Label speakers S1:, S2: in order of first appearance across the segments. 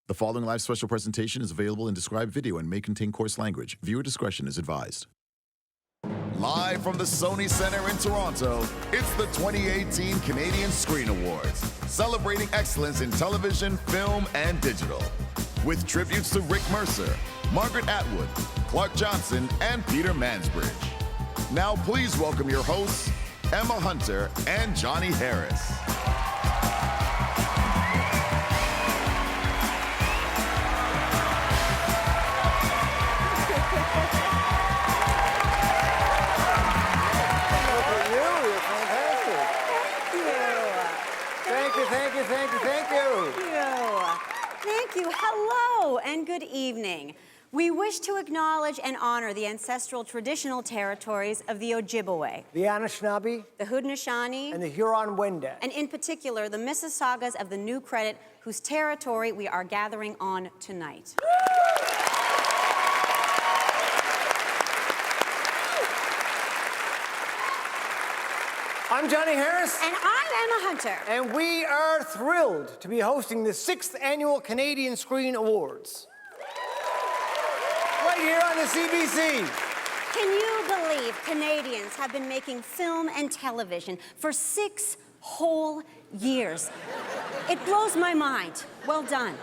S1: The following live special presentation is available in described video and may contain coarse language. Viewer discretion is advised. Live from the Sony Centre in Toronto, it's the 2018 Canadian Screen Awards, celebrating excellence in television, film, and digital. With tributes to Rick Mercer, Margaret Atwood, Clark Johnson, and Peter Mansbridge. Now please welcome your hosts, Emma Hunter and Jonny Harris.
S2: Thank you. Hello and good evening. We wish to acknowledge and honor the ancestral traditional territories of the Ojibwe,
S3: the Anishinaabe,
S2: the Haudenosaunee,
S3: and the Huron-Wendat,
S2: and in particular the Mississaugas of the New Credit, whose territory we are gathering on tonight.
S3: I'm Jonny Harris.
S2: And I'm Emma Hunter.
S3: And we are thrilled to be hosting the 6th Annual Canadian Screen Awards. Right here on the CBC.
S2: Can you believe Canadians have been making film and television for 6 whole years? It blows my mind. Well done.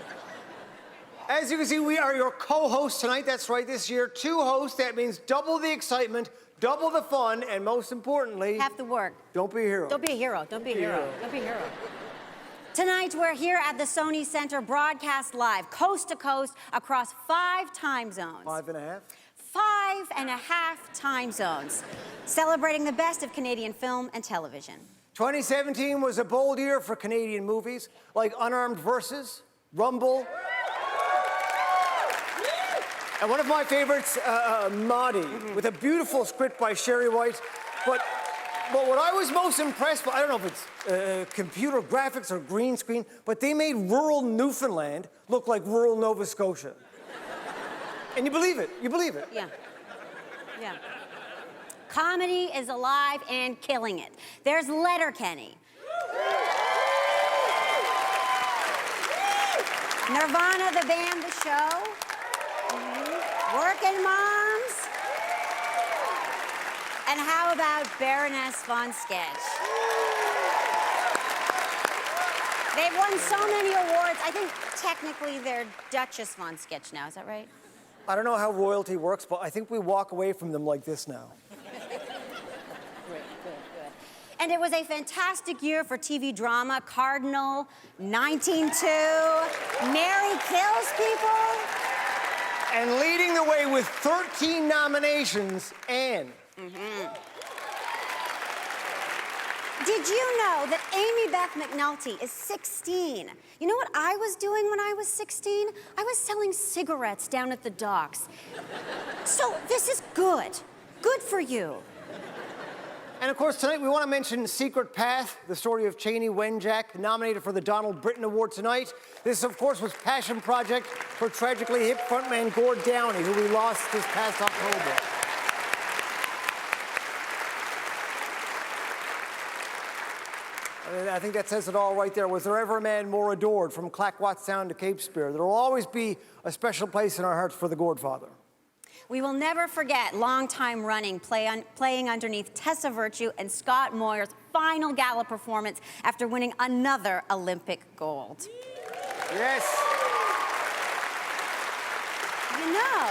S3: As you can see, we are your co-hosts tonight. That's right, this year, 2 hosts. That means double the excitement, double the fun, and most importantly...
S2: half the work.
S3: Don't be a hero.
S2: Don't be a hero. Don't be a hero. Don't be a hero. Tonight, we're here at the Sony Centre, broadcast live, coast to coast, across 5 time zones.
S3: 5.5?
S2: 5.5 time zones, celebrating the best of Canadian film and television.
S3: 2017 was a bold year for Canadian movies, like Unarmed Versus, Rumble, and one of my favorites, Maudie, with a beautiful script by Sherry White. But what I was most impressed with, I don't know if it's computer graphics or green screen, but they made rural Newfoundland look like rural Nova Scotia. And you believe it. You believe it.
S2: Yeah. Yeah. Comedy is alive and killing it. There's Letterkenny. Nirvana, the band, the show. Working Moms. And how about Baroness von Sketch? They've won so many awards. I think technically they're Duchess von Sketch now. Is that right?
S3: I don't know how royalty works, but I think we walk away from them like this now.
S2: Good. And it was a fantastic year for TV drama. Cardinal, 19-2, Mary Kills People.
S3: And leading the way with 13 nominations, Anne.
S2: Did you know that Amy Beth McNulty is 16? You know what I was doing when I was 16? I was selling cigarettes down at the docks. So this is good. Good for you.
S3: And of course, tonight we want to mention Secret Path, the story of Cheney Wenjack, nominated for the Donald Britton Award tonight. This, of course, was passion project for tragically hip frontman Gord Downey, who we lost this past October. I think that says it all right there. Was there ever a man more adored from Clackwatstown to Cape Spear? There will always be a special place in our hearts for the Gord father.
S2: We will never forget long-time running playing underneath Tessa Virtue and Scott Moyer's final gala performance after winning another Olympic gold.
S3: Yes.
S2: You know,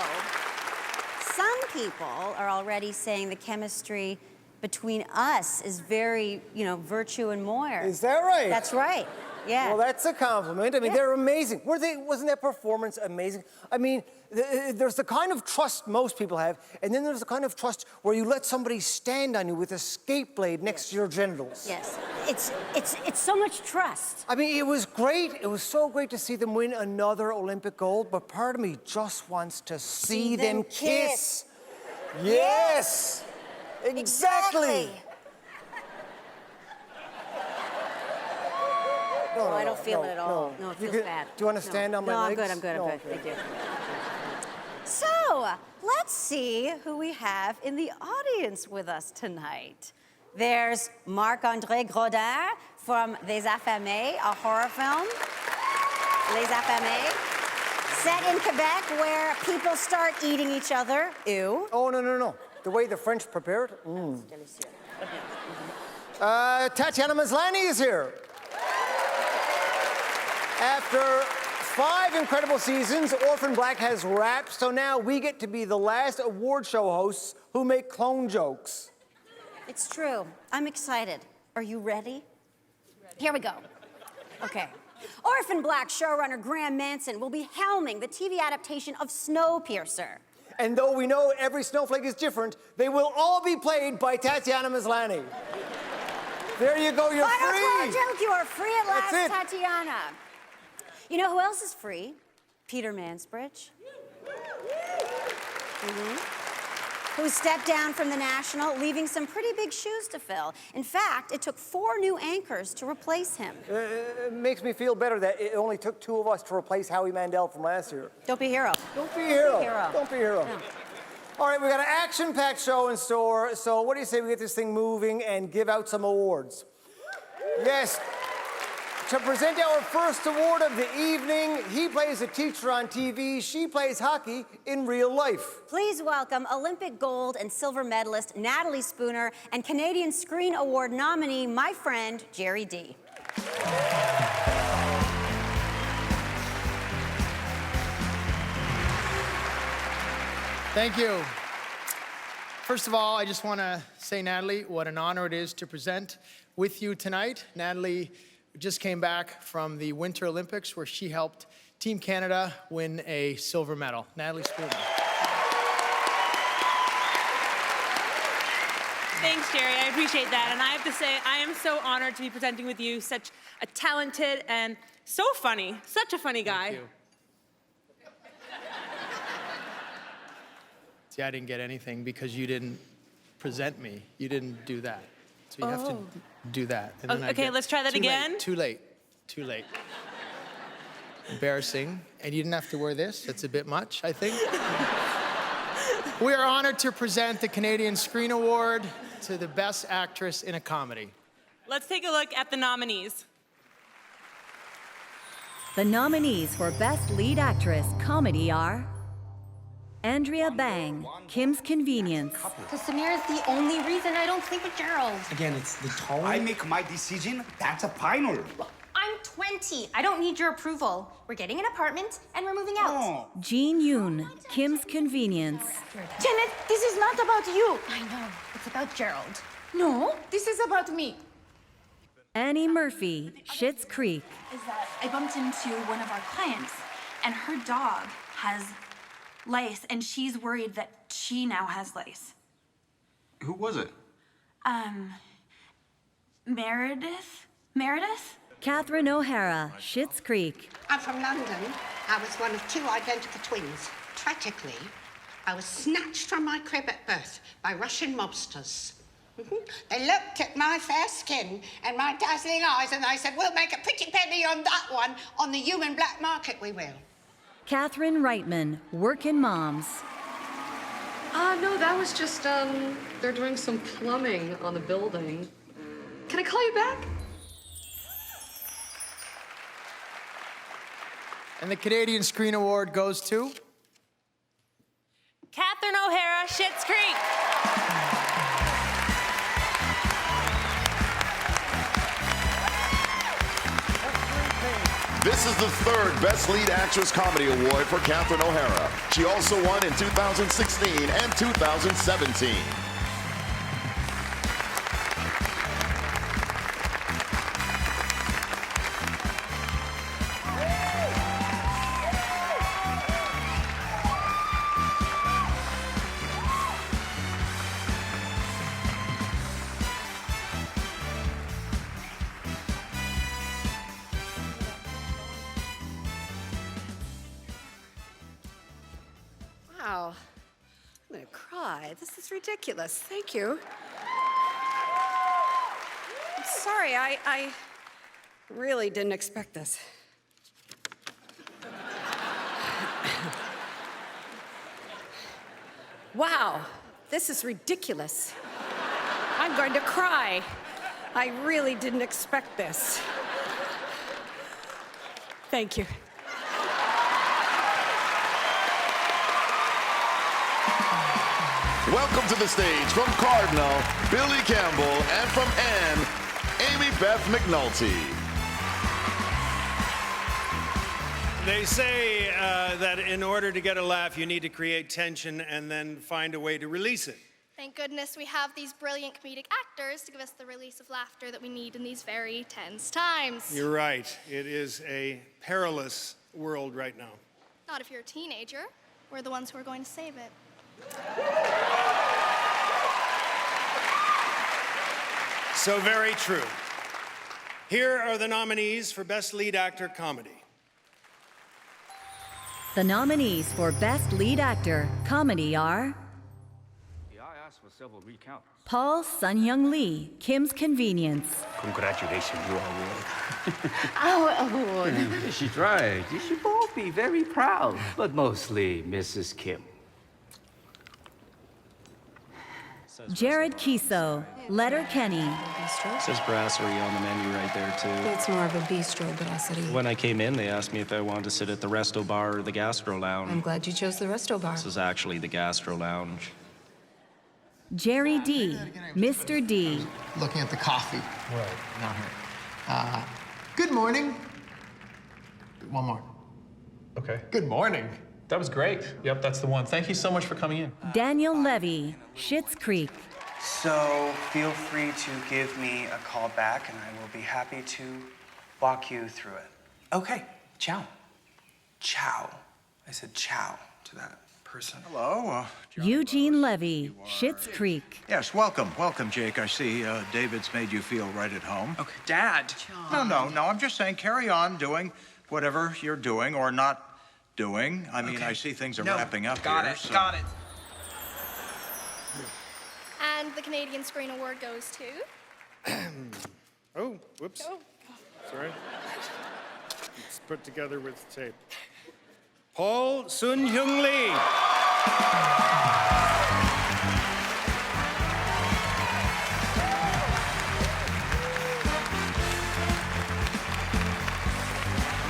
S2: some people are already saying the chemistry between us is very, Virtue and Moyer.
S3: Is that right?
S2: That's right. Yeah.
S3: Well, that's a compliment. I mean, they're amazing. Wasn't that performance amazing? I mean, there's the kind of trust most people have, and then there's the kind of trust where you let somebody stand on you with a skate blade next to your genitals.
S2: Yes. It's so much trust.
S3: I mean, it was great. It was so great to see them win another Olympic gold, but part of me just wants to see them kiss. Yes. Exactly.
S2: No, I don't feel it at all. No, it feels bad.
S3: Do you want to stand on my legs?
S2: No, I'm good. I'm good. Thank you. So, let's see who we have in the audience with us tonight. There's Marc-André Grodin from Les Affamés, a horror film. Les Affamés. Set in Quebec, where people start eating each other. Ew.
S3: Oh, no. The way the French prepare it. Tatiana Maslany is here. After 5 incredible seasons, Orphan Black has wrapped, so now we get to be the last award show hosts who make clone jokes.
S2: It's true. I'm excited. Are you ready? Here we go. Okay. Orphan Black showrunner Graham Manson will be helming the TV adaptation of Snowpiercer.
S3: And though we know every snowflake is different, they will all be played by Tatiana Maslany. There you go, you're
S2: Final
S3: free.
S2: call joke, you are free at last,
S3: That's it.
S2: Tatiana. You know who else is free? Peter Mansbridge. Who stepped down from the National, leaving some pretty big shoes to fill. In fact, it took 4 new anchors to replace him.
S3: It makes me feel better that it only took 2 of us to replace Howie Mandel from last year.
S2: Don't be a hero.
S3: Don't be a hero.
S2: Don't be a hero.
S3: Don't be a hero.
S2: No.
S3: All right, we got an action-packed show in store, so what do you say we get this thing moving and give out some awards? Yes. To present our first award of the evening, he plays a teacher on TV, she plays hockey in real life.
S2: Please welcome Olympic gold and silver medalist Natalie Spooner and Canadian Screen Award nominee, my friend, Jerry D.
S4: Thank you. First of all, I just want to say, Natalie, what an honor it is to present with you tonight. Natalie just came back from the Winter Olympics, where she helped Team Canada win a silver medal. Natalie Spooner.
S5: Thanks, Jerry. I appreciate that. And I have to say, I am so honored to be presenting with you, such a talented and so funny, such a funny guy.
S4: Thank you. See, I didn't get anything because you didn't present me. You didn't do that. So you have to do that. And then I
S5: Okay,
S4: get-
S5: let's try that
S4: Too late,
S5: again.
S4: Too late. Too late. Embarrassing. And you didn't have to wear this. It's a bit much, I think. We are honored to present the Canadian Screen Award to the Best Actress in a Comedy.
S5: Let's take a look at the nominees.
S6: The nominees for Best Lead Actress Comedy are Andrea Bang, Kim's Convenience.
S7: Because Samir is the only reason I don't sleep with Gerald.
S8: Again, it's the tone.
S9: I make my decision, that's a final.
S7: I'm 20. I don't need your approval. We're getting an apartment and we're moving out.
S9: Oh.
S6: Jean Yoon, Kim's Convenience.
S10: Janet, this is not about you.
S7: I know. It's about Gerald.
S10: No, this is about me.
S6: Annie Murphy, Schitt's Creek.
S11: Is that I bumped into one of our clients, and her dog has lice, and she's worried that she now has lice.
S9: Who was it?
S11: Meredith?
S6: Catherine O'Hara, Schitt's Creek.
S12: I'm from London. I was one of 2 identical twins. Tragically, I was snatched from my crib at birth by Russian mobsters. They looked at my fair skin and my dazzling eyes and they said, we'll make a pretty penny on that one. On the human black market, we will.
S6: Catherine Reitman, Workin' Moms.
S13: No, that was just, they're doing some plumbing on the building. Can I call you back?
S4: And the Canadian Screen Award goes to
S5: Catherine O'Hara, Schitt's Creek.
S1: This is the 3rd Best Lead Actress Comedy Award for Catherine O'Hara. She also won in 2016 and 2017.
S10: Wow. I'm gonna cry. This is ridiculous. Thank you. I'm sorry, I really didn't expect this. Wow, this is ridiculous. I'm going to cry. I really didn't expect this. Thank you.
S1: Welcome to the stage from Cardinal, Billy Campbell, and from Anne, Amy Beth McNulty.
S8: They say that in order to get a laugh, you need to create tension and then find a way to release it.
S14: Thank goodness we have these brilliant comedic actors to give us the release of laughter that we need in these very tense times.
S8: You're right. It is a perilous world right now.
S14: Not if you're a teenager. We're the ones who are going to save it.
S8: So very true. Here are the nominees for Best Lead Actor Comedy.
S6: The nominees for Best Lead Actor Comedy are
S15: I asked for several recounts.
S6: Paul Sun-Young Lee, Kim's Convenience.
S15: Congratulations, you award.
S16: Our award.
S15: She's right. You should both be very proud, but mostly Mrs. Kim.
S6: Jared Kiso, Letterkenny.
S17: Says brasserie on the menu right there, too.
S18: It's more of a bistro brasserie.
S17: When I came in, they asked me if I wanted to sit at the resto bar or the gastro lounge.
S18: I'm glad you chose the resto bar.
S17: This is actually the gastro lounge.
S6: Jerry D, Mr. D.
S19: Looking at the coffee.
S20: Right.
S19: Not her. Good morning. One more.
S20: Okay.
S19: Good morning.
S20: That was great. Yep, that's the one. Thank you so much for coming in.
S6: Daniel Levy, Schitt's Creek.
S21: So feel free to give me a call back and I will be happy to walk you through it. Okay, ciao. Ciao. I said ciao to that person.
S22: Hello.
S6: Eugene Levy, Schitt's Creek.
S22: Yes, welcome. Welcome, Jake. I see David's made you feel right at home.
S21: Okay, Dad.
S22: No. I'm just saying carry on doing whatever you're doing or not doing. I mean,
S21: Okay.
S22: I see things are
S21: No,
S22: wrapping up
S21: got
S22: here.
S21: it,
S22: so-
S21: got it.
S14: And the Canadian Screen Award goes to...
S8: Oh, whoops.
S14: Oh.
S8: Sorry. It's put together with tape. Paul Sun-Young Lee.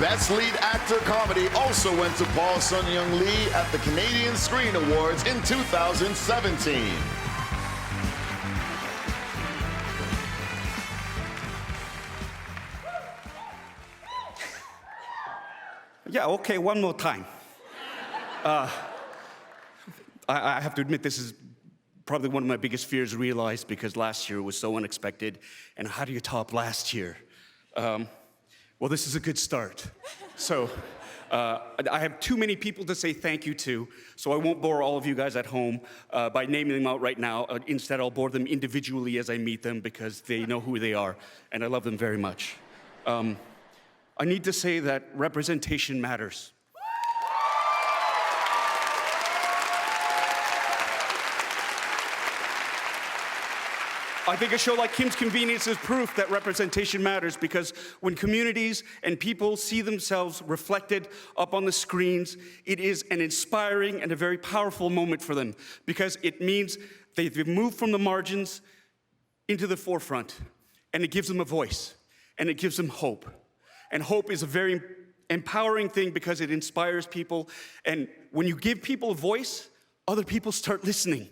S1: Best Lead Actor Comedy also went to Paul Sun-Young Lee at the Canadian Screen Awards in 2017.
S9: Yeah, okay, one more time. I have to admit, this is probably one of my biggest fears realized because last year was so unexpected. And how do you top last year? Well, this is a good start. So I have too many people to say thank you to, so I won't bore all of you guys at home by naming them out right now. Instead, I'll bore them individually as I meet them because they know who they are, and I love them very much. I need to say that representation matters. I think a show like Kim's Convenience is proof that representation matters because when communities and people see themselves reflected up on the screens, it is an inspiring and a very powerful moment for them because it means they've moved from the margins into the forefront, and it gives them a voice, and it gives them hope. And hope is a very empowering thing because it inspires people, and when you give people a voice, other people start listening.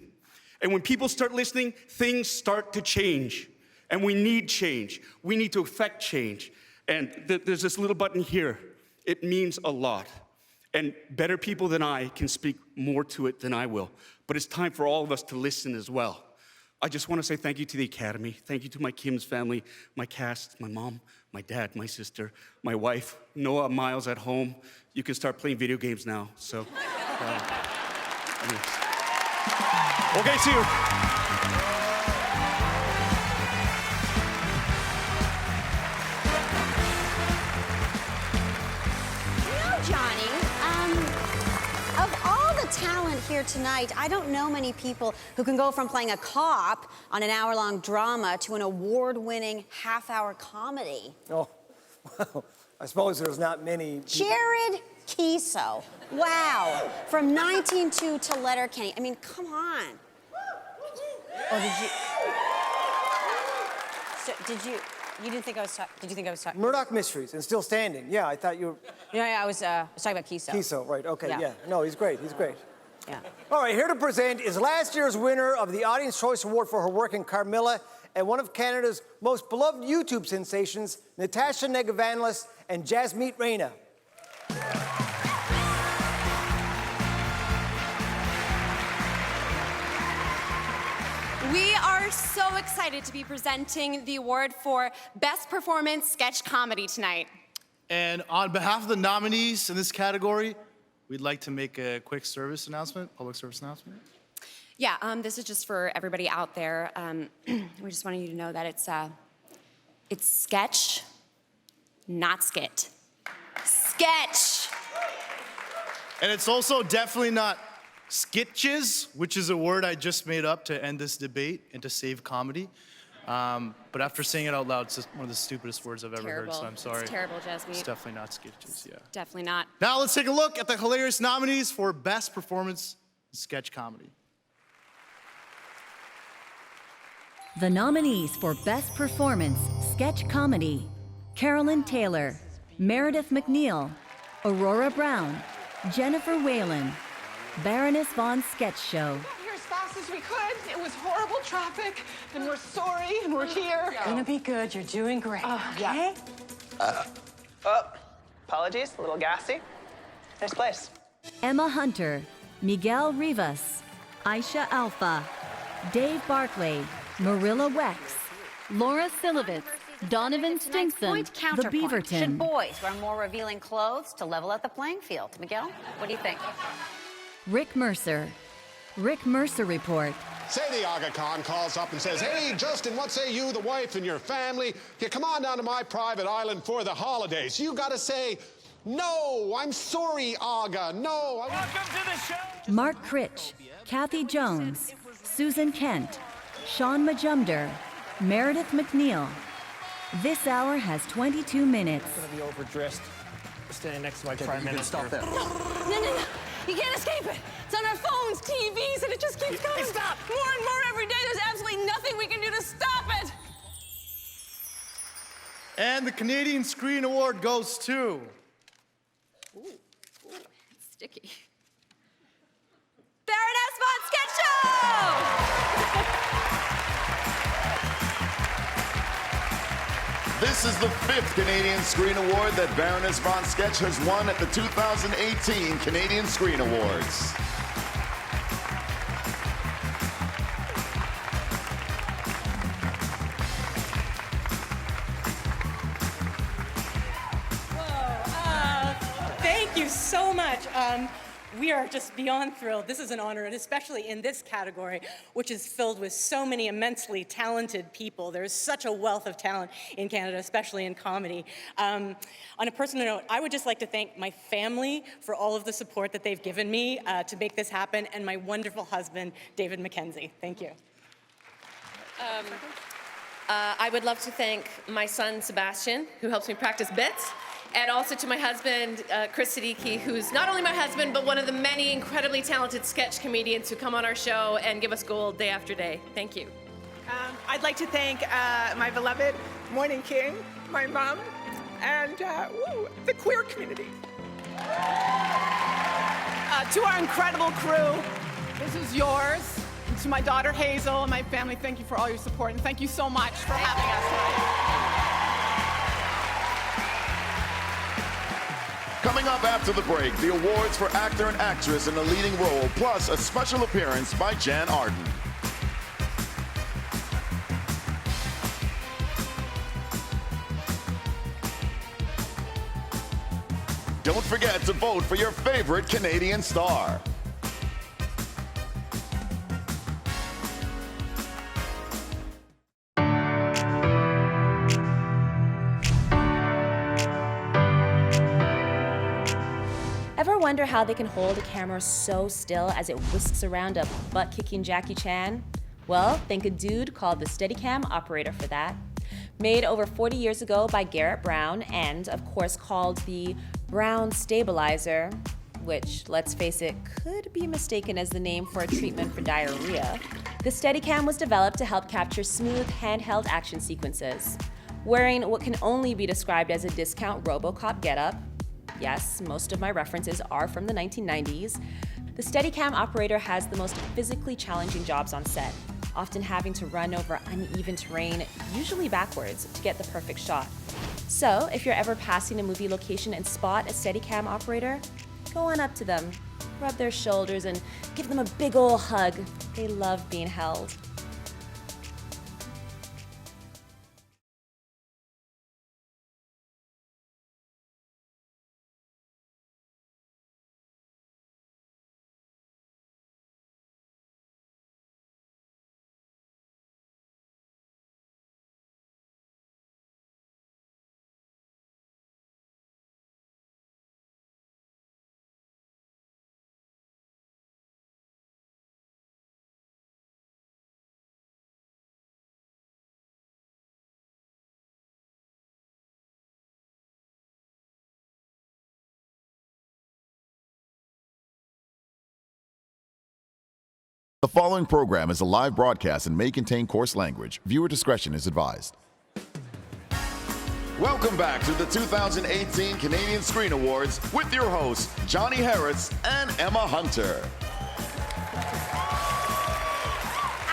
S9: And when people start listening, things start to change. And we need change. We need to affect change. And there's this little button here. It means a lot. And better people than I can speak more to it than I will. But it's time for all of us to listen as well. I just want to say thank you to the Academy. Thank you to my Kim's family, my cast, my mom, my dad, my sister, my wife, Noah, Miles at home. You can start playing video games now. So, okay, see you.
S2: Jonny, of all the talent here tonight, I don't know many people who can go from playing a cop on an hour-long drama to an award-winning half-hour comedy.
S3: Oh, well, I suppose there's not many people.
S2: Jared Kiso. Wow. From 19.2 to Letterkenny. I mean, come on. Oh, did you... You didn't think I was talking... Did you think I was talking...
S3: Murdoch Mysteries and Still Standing. Yeah, I thought you were...
S2: Yeah, I was talking about Kiso.
S3: Kiso, right, okay, yeah. No, he's great, he's great.
S2: Yeah.
S3: All right, here to present is last year's winner of the Audience Choice Award for her work in Carmilla and one of Canada's most beloved YouTube sensations, Natasha Negavalis and Jasmeet Reina.
S7: We are so excited to be presenting the award for Best Performance Sketch Comedy tonight.
S16: And on behalf of the nominees in this category, we'd like to make a quick public service announcement.
S7: Yeah, this is just for everybody out there. We just wanted you to know that it's sketch, not skit. Sketch!
S16: And it's also definitely not skitches, which is a word I just made up to end this debate and to save comedy. But after saying it out loud, it's just one of the stupidest words I've ever heard, so I'm sorry.
S7: It's terrible, Jasmeet.
S16: It's definitely not skitches, yeah.
S7: Definitely not.
S16: Now let's take a look at the hilarious nominees for Best Performance in Sketch Comedy.
S6: The nominees for Best Performance Sketch Comedy: Carolyn Taylor, Meredith McNeil, Aurora Brown, Jennifer Whalen, Baroness Von Sketch Show.
S23: Here as fast as we could. It was horrible traffic, and we're sorry, and we're here.
S24: Gonna be good. You're doing great.
S23: Okay?
S24: Apologies, a little gassy. Nice place.
S6: Emma Hunter, Miguel Rivas, Aisha Alpha, Dave Barclay, Marilla Wex, Laura Silovitz, Donovan Stinson, The Beaverton.
S2: Should boys wear more revealing clothes to level out the playing field? Miguel, what do you think?
S6: Rick Mercer, Rick Mercer Report.
S25: Say the Aga Khan calls up and says, "Hey, Justin, what say you, the wife and your family? You come on down to my private island for the holidays." You gotta say, "No, I'm sorry, Aga, no." Welcome to the show.
S6: Mark Critch, Kathy Jones, Susan Kent, Sean Majumder, Meredith McNeil. This hour has 22 minutes.
S3: I'm gonna be overdressed, standing next to my prime minister.
S25: Stop that.
S5: No. You can't escape it. It's on our phones, TVs, and it just keeps going. Stop! More and more every day. There's absolutely nothing we can do to stop it.
S16: And the Canadian Screen Award goes to...
S7: Ooh, it's sticky. Baroness Von Sketch Show!
S1: This is the 5th Canadian Screen Award that Baroness Von Sketch has won at the 2018 Canadian Screen Awards.
S5: Thank you so much. We are just beyond thrilled. This is an honor, and especially in this category, which is filled with so many immensely talented people. There's such a wealth of talent in Canada, especially in comedy. On a personal note, I would just like to thank my family for all of the support that they've given me to make this happen, and my wonderful husband, David McKenzie. Thank you.
S26: I would love to thank my son, Sebastian, who helps me practice bits, and also to my husband, Chris Siddiqui, who's not only my husband, but one of the many incredibly talented sketch comedians who come on our show and give us gold day after day. Thank you.
S23: I'd like to thank my beloved Morning King, my mom, and the queer community. To our incredible crew, this is yours. And to my daughter Hazel and my family, thank you for all your support, and thank you so much for having us tonight.
S1: Coming up after the break, the awards for actor and actress in a leading role, plus a special appearance by Jan Arden. Don't forget to vote for your favorite Canadian star.
S27: Ever wonder how they can hold a camera so still as it whisks around a butt-kicking Jackie Chan? Well, thank a dude called the Steadicam operator for that. Made over 40 years ago by Garrett Brown, and of course called the Brown Stabilizer, which, let's face it, could be mistaken as the name for a treatment for diarrhea. The Steadicam was developed to help capture smooth, handheld action sequences. Wearing what can only be described as a discount RoboCop getup, yes, most of my references are from the 1990s, The Steadicam operator has the most physically challenging jobs on set, often having to run over uneven terrain, usually backwards, to get the perfect shot. So, if you're ever passing a movie location and spot a Steadicam operator, go on up to them, rub their shoulders, and give them a big ol' hug. They love being held.
S1: The following program is a live broadcast and may contain coarse language. Viewer discretion is advised. Welcome back to the 2018 Canadian Screen Awards with your hosts, Jonny Harris and Emma Hunter.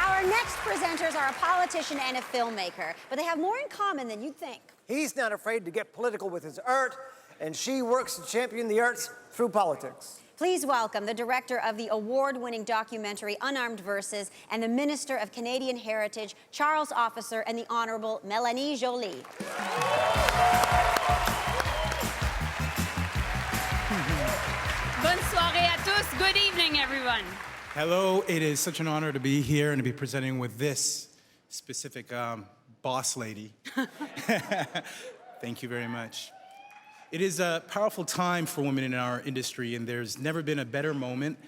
S2: Our next presenters are a politician and a filmmaker, but they have more in common than you'd think.
S3: He's not afraid to get political with his art, and she works to champion the arts through politics.
S2: Please welcome the director of the award-winning documentary Unarmed Verses and the Minister of Canadian Heritage, Charles Officer, and the Honourable Mélanie Joly.
S4: Bonne soirée à tous. Good evening, everyone.
S10: Hello, it is such an honor to be here and to be presenting with this specific boss lady. Thank you very much. It is a powerful time for women in our industry, and there's never been a better moment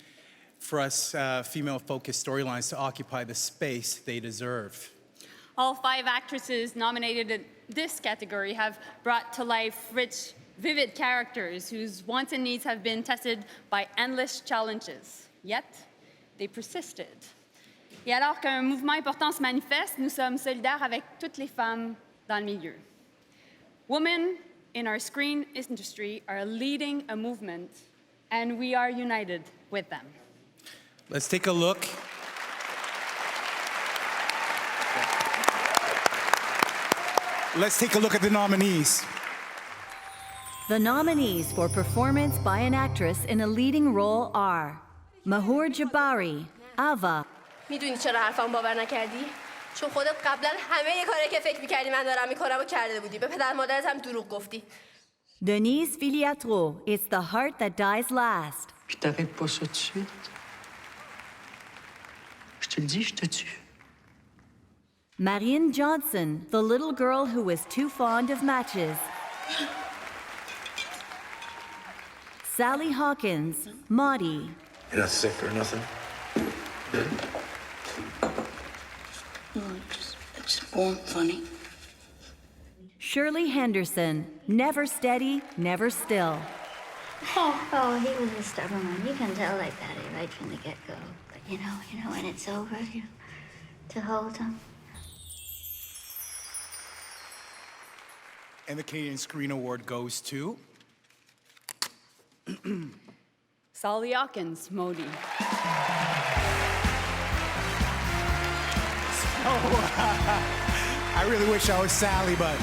S10: for us female-focused storylines to occupy the space they deserve.
S4: All 5 actresses nominated in this category have brought to life rich, vivid characters whose wants and needs have been tested by endless challenges. Yet, they persisted. Et alors qu'un mouvement important se manifeste, nous sommes solidaires avec toutes les femmes dans le milieu. Women in our screen industry are leading a movement, and we are united with them.
S10: Let's take a look. Let's take a look at the nominees.
S6: The nominees for performance by an actress in a leading role are Mahur Jabari, Ava.
S11: میدونی چرا حرفم باور نکردی؟ چون خودت قبلا همه کاری که فکر می‌کردی من دارم می‌کنم و کرده بودی. به پدر مادرت هم دروغ گفتی.
S6: Denise Filiatro, It's the Heart That Dies Last.
S12: Je t'arrête pas ça tout de suite. Je te le dis, je te tue.
S6: Marianne Johnson, The Little Girl Who Was Too Fond of Matches. Sally Hawkins, Maudie.
S12: You're not sick or nothing? Good?
S13: No, it's born funny.
S6: Shirley Henderson, Never Steady, Never Still.
S13: Oh, he was a stubborn one. You can tell like that right from the get-go. But you know, when it's over, to hold him.
S10: And the Canadian Screen Award goes to...
S4: Sally Hawkins, Maudie.
S10: I really wish I was Sally, but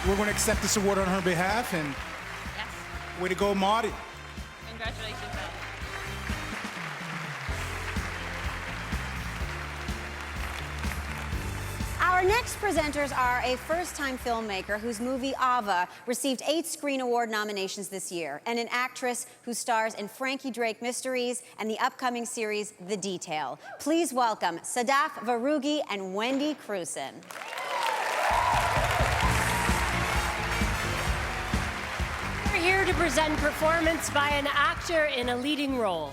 S10: we're going to accept this award on her behalf, and way to go, Maudie.
S4: Congratulations, Sally.
S2: Our next presenters are a first-time filmmaker whose movie Ava received 8 Screen Award nominations this year, and an actress who stars in Frankie Drake Mysteries and the upcoming series The Detail. Please welcome Sadaf Varugi and Wendy Crewson.
S15: We're here to present performance by an actor in a leading role.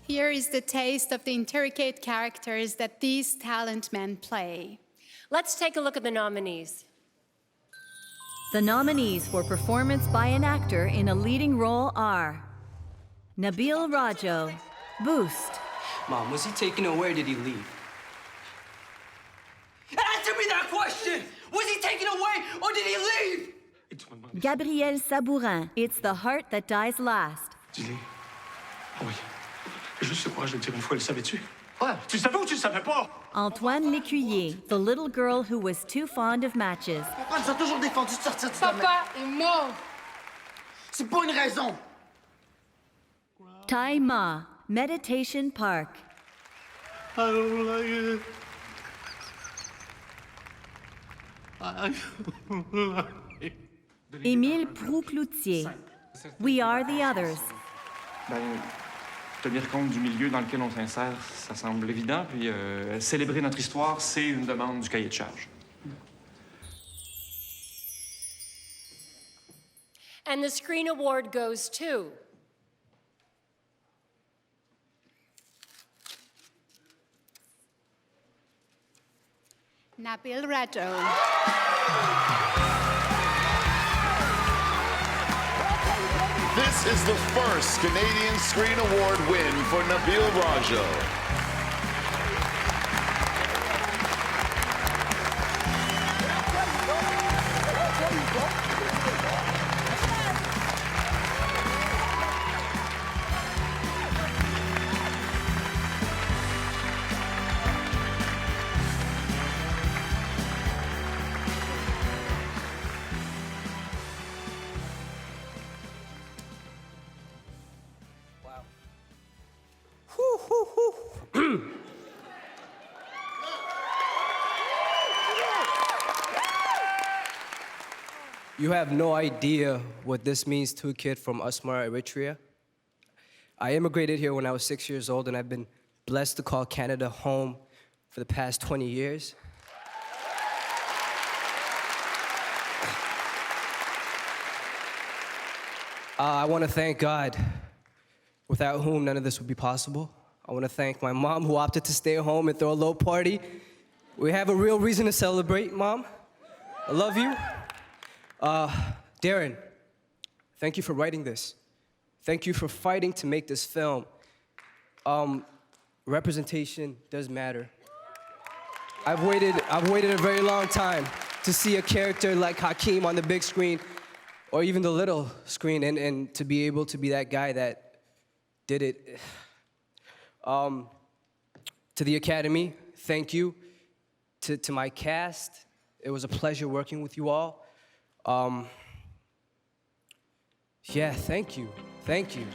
S18: Here is the taste of the intricate characters that these talent men play.
S15: Let's take a look at the nominees.
S6: The nominees for performance by an actor in a leading role are Nabil Rajo, Boost.
S12: Mom, was he taken away or did he leave? Answer me that question! Was he taken away or did he leave?
S6: Gabrielle Sabourin, It's the Heart That Dies Last.
S12: Julie, how are you? Juste le courage de le dire une fois, le savais-tu? Ouais. Tu le savais ou tu le savais pas?
S6: Antoine Lécuyer, the little girl who was too fond of matches.
S12: Papa nous a toujours défendu de sortir du
S11: Papa est mort.
S12: C'est pas une raison.
S6: Tai Ma, Meditation Park.
S12: I don't like it. I don't like it.
S6: Émile Proux-Cloutier, We Are the Others.
S8: Tenir compte du milieu dans lequel on s'insère, ça semble évident. Puis célébrer notre histoire, c'est une demande du cahier de charge.
S15: And the Screen Award goes to
S18: Nabil Rato.
S1: This is the first Canadian Screen Award win for Nabil Rajo.
S14: You have no idea what this means to a kid from Asmara, Eritrea. I immigrated here when I was 6 years old, and I've been blessed to call Canada home for the past 20 years. I want to thank God, without whom none of this would be possible. I want to thank my mom, who opted to stay home and throw a low party. We have a real reason to celebrate, Mom. I love you. Darren, thank you for writing this. Thank you for fighting to make this film. Representation does matter. I've waited a very long time to see a character like Hakeem on the big screen, or even the little screen, and to be able to be that guy that did it. To the Academy, thank you. To my cast, it was a pleasure working with you all. Yeah, thank you. Thank you.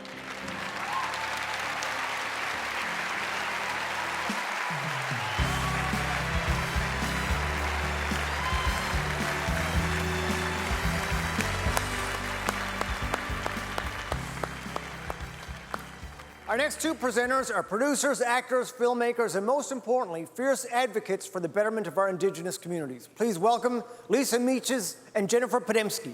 S3: Our next two presenters are producers, actors, filmmakers, and most importantly, fierce advocates for the betterment of our Indigenous communities. Please welcome Lisa Meaches and Jennifer Podemski.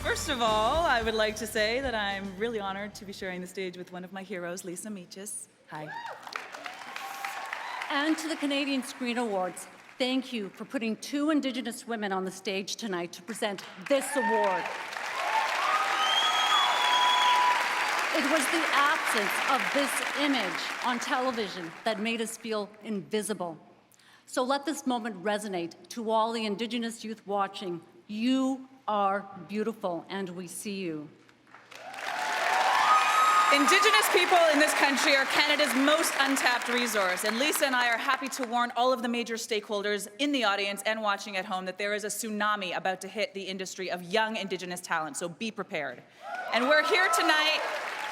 S17: First of all, I would like to say that I'm really honored to be sharing the stage with one of my heroes, Lisa Meaches. Hi.
S19: And to the Canadian Screen Awards, thank you for putting two Indigenous women on the stage tonight to present this award. It was the absence of this image on television that made us feel invisible. So let this moment resonate to all the Indigenous youth watching. You are beautiful, and we see you.
S17: Indigenous people in this country are Canada's most untapped resource, and Lisa and I are happy to warn all of the major stakeholders in the audience and watching at home that there is a tsunami about to hit the industry of young Indigenous talent, so be prepared. And we're here tonight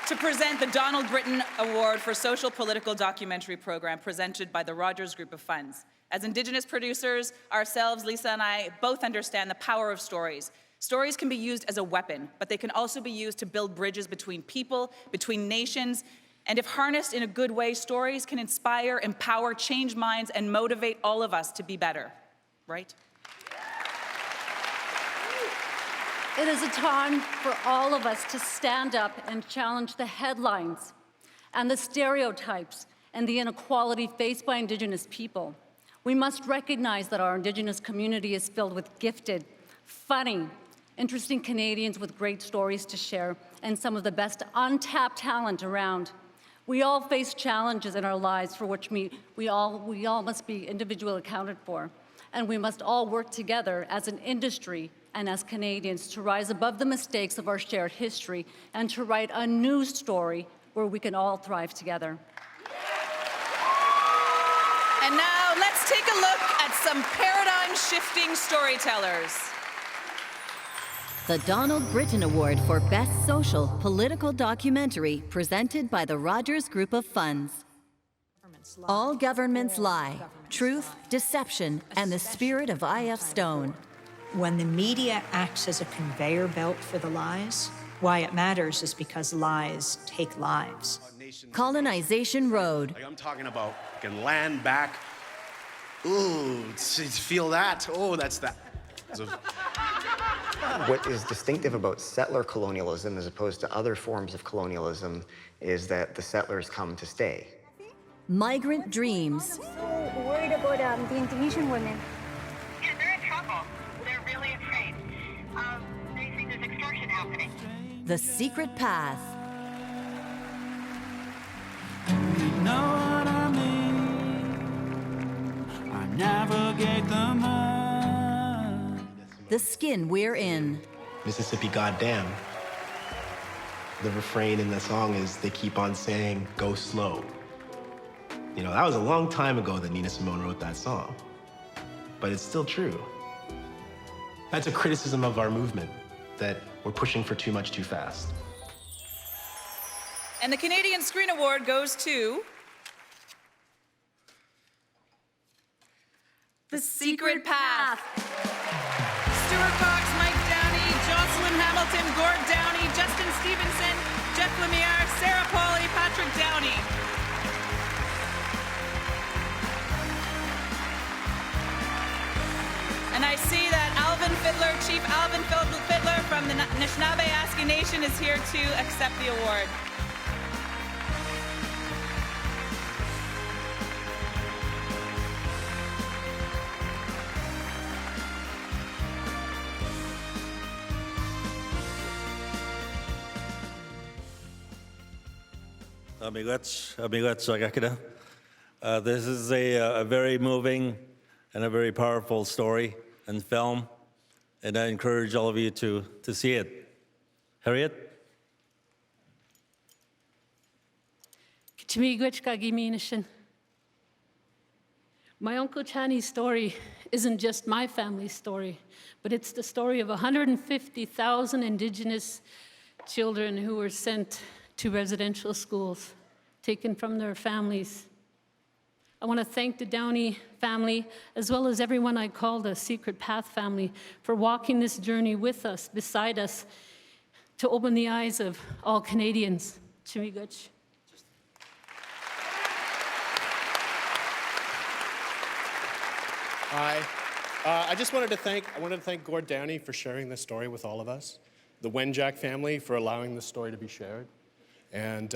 S17: to present the Donald Britton Award for Social Political Documentary Program presented by the Rogers Group of Funds. As Indigenous producers, ourselves, Lisa and I, both understand the power of stories. Stories can be used as a weapon, but they can also be used to build bridges between people, between nations, and if harnessed in a good way, stories can inspire, empower, change minds, and motivate all of us to be better, right?
S19: It is a time for all of us to stand up and challenge the headlines and the stereotypes and the inequality faced by Indigenous people. We must recognize that our Indigenous community is filled with gifted, funny, interesting Canadians with great stories to share and some of the best untapped talent around. We all face challenges in our lives for which we all must be individually accounted for. And we must all work together as an industry and as Canadians to rise above the mistakes of our shared history and to write a new story where we can all thrive together.
S17: And now let's take a look at some paradigm-shifting storytellers.
S6: The Donald Britton Award for Best Social Political Documentary, presented by the Rogers Group of Funds. All Governments Lie, Truth, Deception, and the Spirit of I.F. Stone.
S9: When the media acts as a conveyor belt for the lies, why it matters is because lies take lives.
S6: Colonization Road.
S16: I'm talking about land back. Ooh, feel that? Oh, that's that.
S20: What is distinctive about settler colonialism as opposed to other forms of colonialism is that the settlers come to stay.
S6: Migrant Dreams.
S13: So worried about the Indonesian women.
S21: Yeah, they're in trouble. They're really afraid. They think there's extortion happening.
S6: The Secret Path.
S22: You know what I mean? I navigate the mud.
S6: The Skin We're In.
S24: Mississippi goddamn. The refrain in the song is, they keep on saying, go slow. You know, that was a long time ago that Nina Simone wrote that song. But it's still true. That's a criticism of our movement, that we're pushing for too much too fast.
S17: And the Canadian Screen Award goes to The Secret Path. Stuart Cox, Mike Downey, Jocelyn Hamilton, Gord Downey, Justin Stevenson, Jeff Lemire, Sarah Pauly, Patrick Downey. And I see that Alvin Fiddler, Chief Alvin Fiddler from the Anishinaabe Aski Nation is here to accept the award.
S25: This is a very moving and a very powerful story and film, and I encourage all of you to see it. Harriet?
S19: My Uncle Channy's story isn't just my family's story, but it's the story of 150,000 Indigenous children who were sent to residential schools, taken from their families. I want to thank the Downey family, as well as everyone I call the Secret Path family, for walking this journey with us, beside us, to open the eyes of all Canadians. Chimiguch.
S28: Hi. I wanted to thank Gord Downey for sharing this story with all of us, the Wenjack family for allowing this story to be shared, and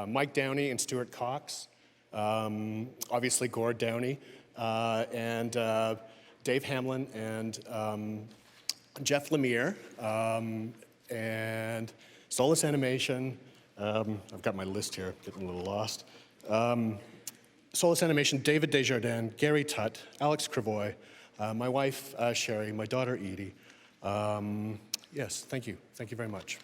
S28: Mike Downey and Stuart Cox, obviously Gord Downey, and Dave Hamlin and Jeff Lemire, and Solus Animation. I've got my list here, getting a little lost. Solus Animation, David Desjardins, Gary Tutt, Alex Cravoy, my wife Sherry, my daughter Edie. Yes, thank you. Thank you very much.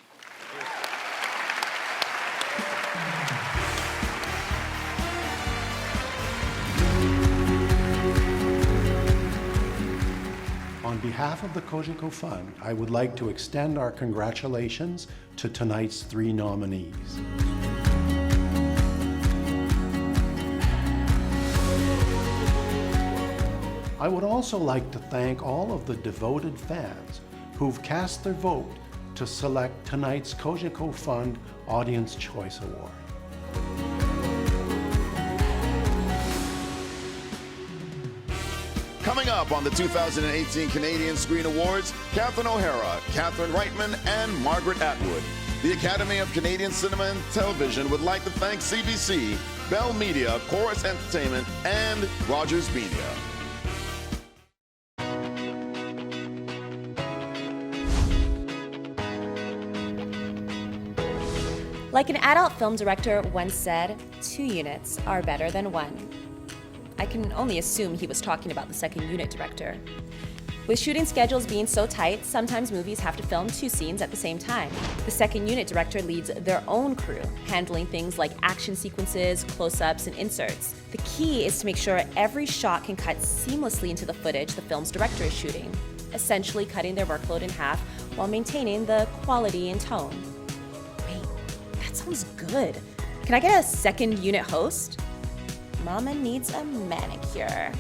S29: On behalf of the Cogeco Fund, I would like to extend our congratulations to tonight's 3 nominees. I would also like to thank all of the devoted fans who've cast their vote to select tonight's Cogeco Fund Audience Choice Award.
S1: Coming up on the 2018 Canadian Screen Awards, Catherine O'Hara, Catherine Reitman, and Margaret Atwood. The Academy of Canadian Cinema and Television would like to thank CBC, Bell Media, Chorus Entertainment, and Rogers Media.
S2: Like an adult film director once said, 2 units are better than 1. I can only assume he was talking about the second unit director. With shooting schedules being so tight, sometimes movies have to film 2 scenes at the same time. The second unit director leads their own crew, handling things like action sequences, close-ups, and inserts. The key is to make sure every shot can cut seamlessly into the footage the film's director is shooting, essentially cutting their workload in half while maintaining the quality and tone. Wait, that sounds good. Can I get a second unit host? Mama needs a manicure.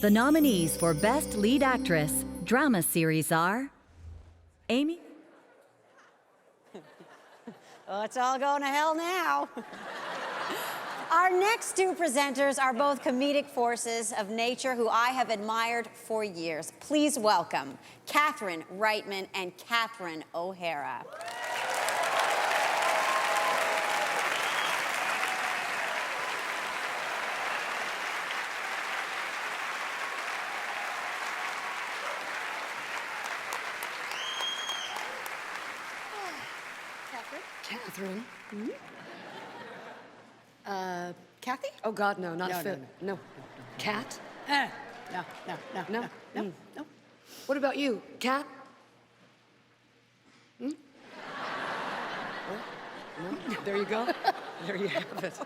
S6: The nominees for Best Lead Actress Drama Series are Amy.
S4: Oh, it's all going to hell now. Our next 2 presenters are both comedic forces of nature who I have admired for years. Please welcome Catherine Reitman and Catherine O'Hara.
S5: Catherine. Kathy? Oh, God, no, not Phil. No. Cat?
S4: No.
S5: No. What about you, Cat? No? There you go. There you have it.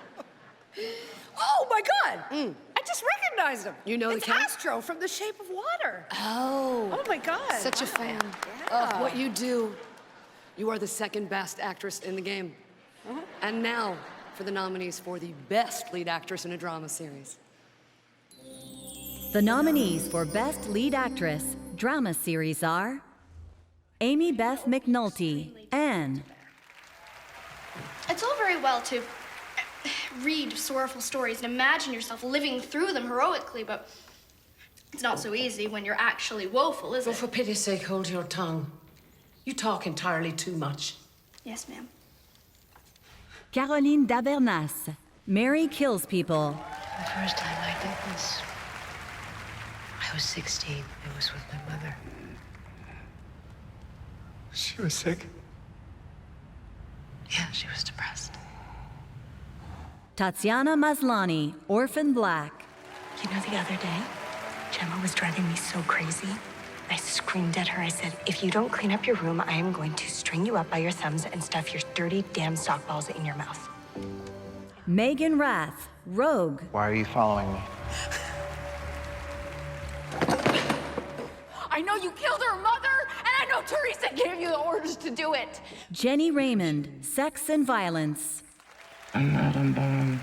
S4: Oh, my God! I just recognized him.
S5: You know
S4: it's
S5: the cat?
S4: Astro from The Shape of Water.
S5: Oh.
S4: Oh, my God.
S5: Such a fan of what you do. You are the second best actress in the game. And now for the nominees for the best lead actress in a drama series.
S6: The nominees for Best Lead Actress Drama Series are Amy Beth McNulty, Anne.
S7: It's all very well to read sorrowful stories and imagine yourself living through them heroically, but it's not so easy when you're actually woeful, is it?
S5: For pity's sake, hold your tongue. You talk entirely too much.
S7: Yes, ma'am.
S6: Caroline Dabernas, Mary Kills People.
S10: The first time I did this, I was 16. It was with my mother. She was sick? Yeah, she was depressed.
S6: Tatiana Maslany, Orphan Black.
S10: You know, the other day, Gemma was driving me so crazy. I screamed at her. I said, if you don't clean up your room, I am going to string you up by your thumbs and stuff your dirty damn sock balls in your mouth.
S6: Megan Rath, Rogue.
S11: Why are you following me?
S23: I know you killed her mother, and I know Teresa gave you the orders to do it.
S6: Jenny Raymond, Sex and Violence.
S11: I'm not unbound.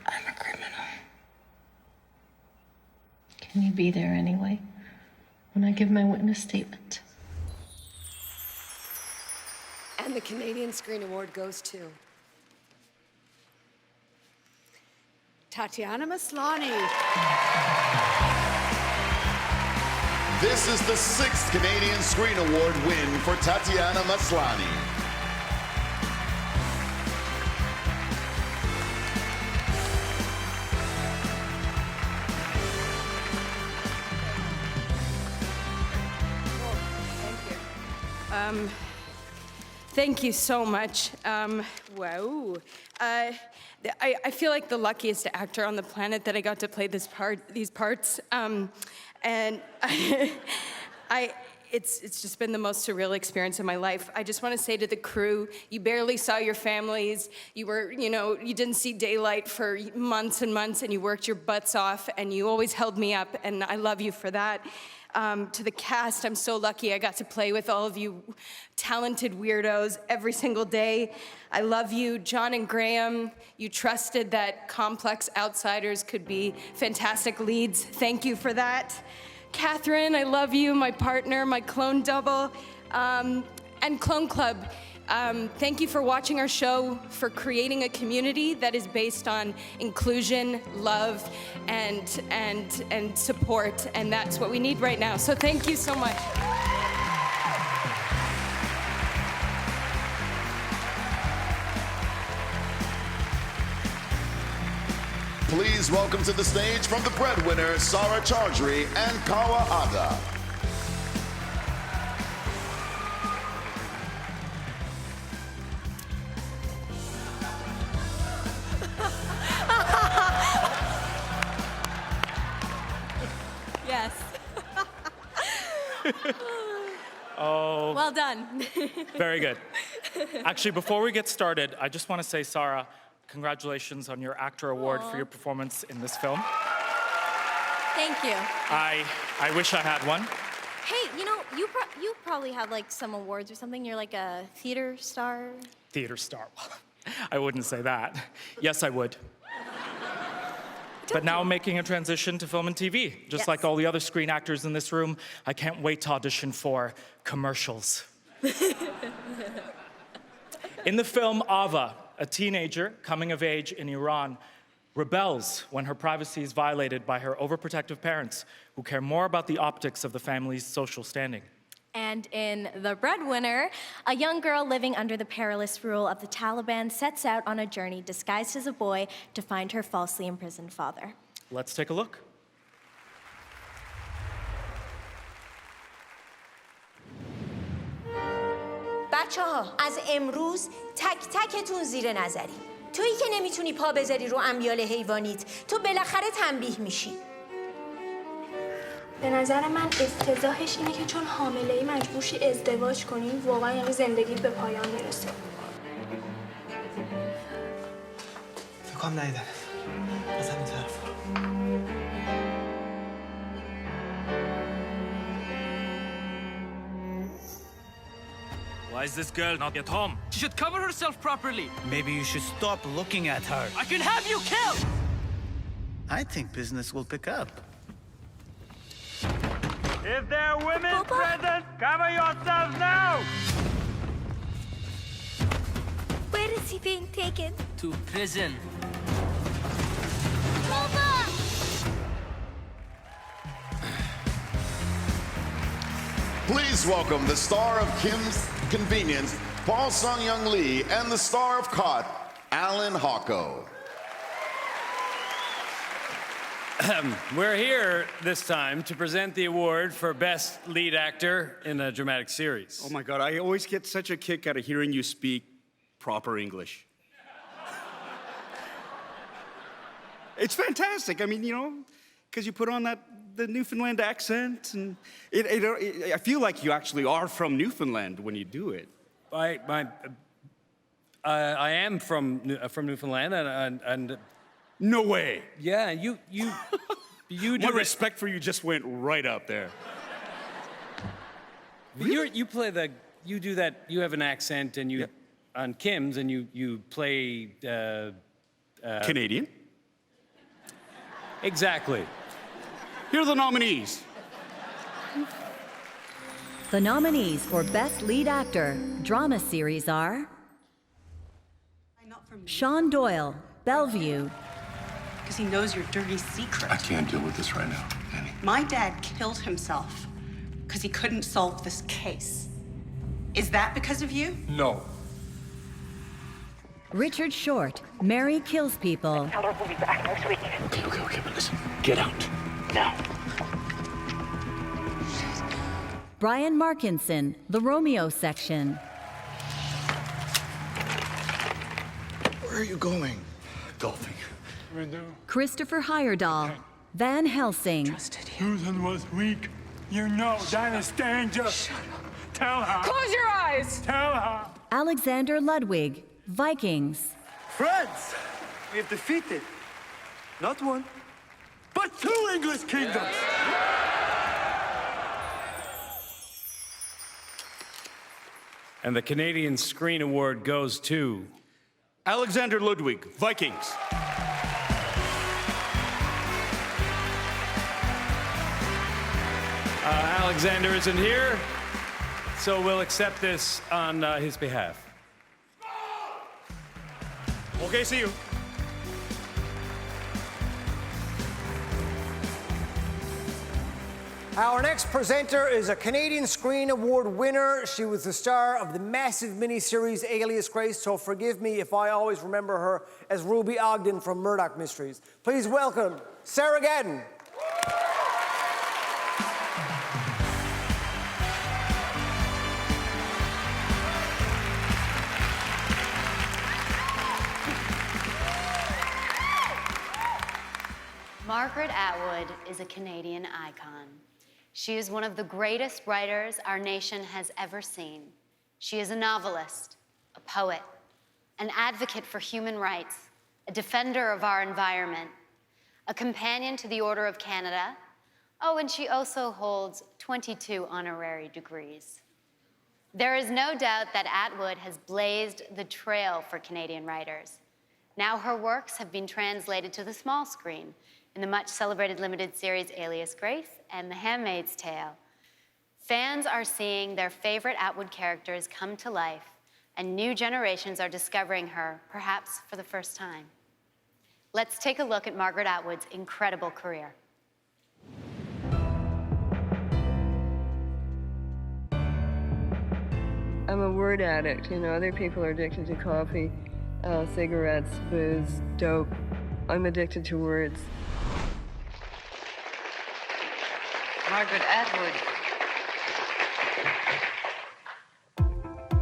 S10: I'm a criminal. Can you be there anyway when I give my witness statement?
S5: And the Canadian Screen Award goes to
S4: Tatiana Maslany.
S1: This is the 6th Canadian Screen Award win for Tatiana Maslany.
S26: Thank you so much. Wow. I feel like the luckiest actor on the planet that I got to play these parts. And it's just been the most surreal experience of my life. I just want to say to the crew, you barely saw your families. You were, you didn't see daylight for months and months, and you worked your butts off, and you always held me up, and I love you for that. To the cast, I'm so lucky I got to play with all of you talented weirdos every single day. I love you, John and Graham. You trusted that complex outsiders could be fantastic leads. Thank you for that. Catherine, I love you, my partner, my clone double, and Clone Club. Thank you for watching our show, for creating a community that is based on inclusion, love, and support, and that's what we need right now. So thank you so much.
S1: Please welcome to the stage from the breadwinner, Sarah Chaudhry and Kawa Ada.
S2: Yes.
S3: Oh.
S2: Well done.
S3: Very good. Actually, before we get started, I just want to say, Sarah, congratulations on your Actor Award for your performance in this film.
S2: Thank you.
S3: I wish I had one.
S8: Hey, you know, you probably have like some awards or something. You're like a theater star.
S3: Theater star. I wouldn't say that. Yes, I would. But now I'm making a transition to film and TV. Just like all the other screen actors in this room, I can't wait to audition for commercials. In the film Ava, a teenager coming of age in Iran rebels when her privacy is violated by her overprotective parents who care more about the optics of the family's social standing.
S8: And in The Breadwinner, a young girl living under the perilous rule of the Taliban sets out on a journey disguised as a boy to find her falsely imprisoned father.
S3: Let's take a look.
S9: بچه‌ها از امروز تک تکتون زیر نظری. تویی که نمیتونی پا بذاری رو امیال حیوانیت، تو بالاخره تنبیه میشی.
S12: به نظر من افتضاحش اینه که چون حامله‌ای مجبور شی ازدواج کنی، واقعا یعنی زندگیت به پایان میرسه.
S14: فکر کنم ندیدم. از همین طرف.
S15: Why is this girl not at home? She should cover herself properly.
S16: Maybe you should stop looking at her.
S15: I can have you killed!
S16: I think business will pick up.
S15: If there are women present, cover yourselves now!
S12: Where is he being taken?
S15: To prison.
S1: Please welcome the star of Kim's Convenience, Paul Sung-Young Lee, and the star of Caught, Alan Hocko.
S18: We're here this time to present the award for Best Lead Actor in a Dramatic Series.
S27: Oh my God, I always get such a kick out of hearing you speak proper English. It's fantastic. I mean, you know, because you put on the Newfoundland accent, and I feel like you actually are from Newfoundland when you do it.
S18: I am from Newfoundland, and
S27: no way.
S18: Yeah, you do.
S27: My respect for you just went right up there.
S18: Really? You do that. You have an accent, and you on Kim's, and you play
S27: Canadian.
S18: Exactly.
S27: Here are the nominees.
S6: The nominees for Best Lead Actor, Drama Series are Sean Doyle, Bellevue.
S30: Because he knows your dirty secret.
S31: I can't deal with this right now, Annie.
S30: My dad killed himself because he couldn't solve this case. Is that because of you?
S31: No.
S6: Richard Short, Mary Kills People.
S31: Tell her we'll be back next week. Okay, but listen, get out. Now.
S6: Brian Markinson, The Romeo Section.
S31: Where are you going? Golfing.
S6: Christopher Heyerdahl, Van Helsing.
S22: Susan was weak. You know that is danger. Shut up. Tell her.
S23: Close your eyes.
S22: Tell her.
S6: Alexander Ludwig, Vikings.
S22: Friends, we have defeated not one, but 2 English kingdoms.
S18: And the Canadian Screen Award goes to
S27: Alexander Ludwig, Vikings.
S18: Alexander isn't here, so we'll accept this on his behalf.
S27: Okay, see you.
S7: Our next presenter is a Canadian Screen Award winner. She was the star of the massive miniseries Alias Grace, so forgive me if I always remember her as Ruby Ogden from Murdoch Mysteries. Please welcome Sarah Gadden.
S11: Margaret Atwood is a Canadian icon. She is one of the greatest writers our nation has ever seen. She is a novelist, a poet, an advocate for human rights, a defender of our environment, a companion to the Order of Canada. Oh, and she also holds 22 honorary degrees. There is no doubt that Atwood has blazed the trail for Canadian writers. Now her works have been translated to the small screen in the much-celebrated limited series Alias Grace and The Handmaid's Tale. Fans are seeing their favorite Atwood characters come to life, and new generations are discovering her, perhaps for the first time. Let's take a look at Margaret Atwood's incredible career.
S13: I'm a word addict. You know, other people are addicted to coffee, cigarettes, booze, dope. I'm addicted to words.
S17: Margaret Atwood.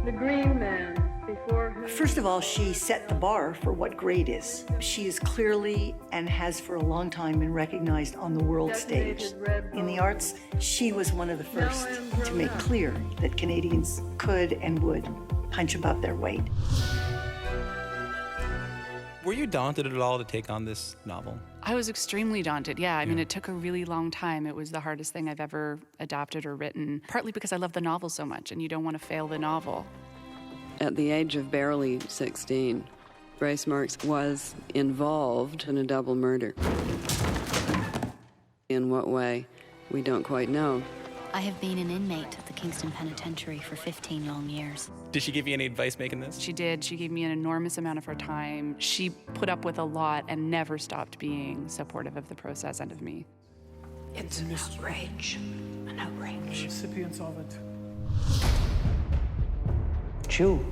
S13: The Green Man, before whom...
S19: First of all, she set the bar for what great is. She is clearly and has for a long time been recognized on the world stage. In the arts, she was one of the first to make clear that Canadians could and would punch above their weight.
S20: Were you daunted at all to take on this novel?
S21: I was extremely daunted, yeah. I mean, it took a really long time. It was the hardest thing I've ever adapted or written, partly because I love the novel so much and you don't want to fail the novel.
S24: At the age of barely 16, Grace Marks was involved in a double murder. In what way, we don't quite know.
S25: I have been an inmate at the Kingston Penitentiary for 15 long years.
S20: Did she give you any advice making this?
S21: She did. She gave me an enormous amount of her time. She put up with a lot and never stopped being supportive of the process and of me.
S19: It's an outrage. An outrage.
S14: Recipients of it.
S20: You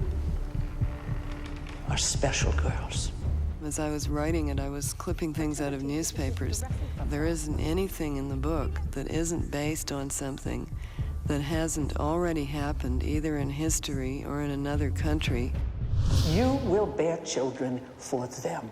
S20: are special girls.
S24: As I was writing it, I was clipping things out of newspapers. There isn't anything in the book that isn't based on something that hasn't already happened, either in history or in another country.
S19: You will bear children for them.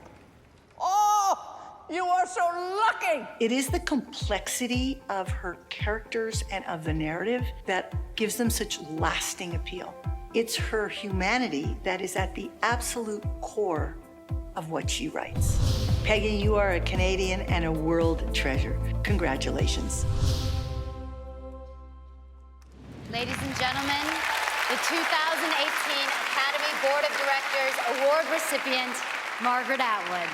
S19: Oh, you are so lucky! It is the complexity of her characters and of the narrative that gives them such lasting appeal. It's her humanity that is at the absolute core of what she writes. Peggy, you are a Canadian and a world treasure. Congratulations.
S11: Ladies and gentlemen, the 2018 Academy Board of Directors Award recipient, Margaret Atwood.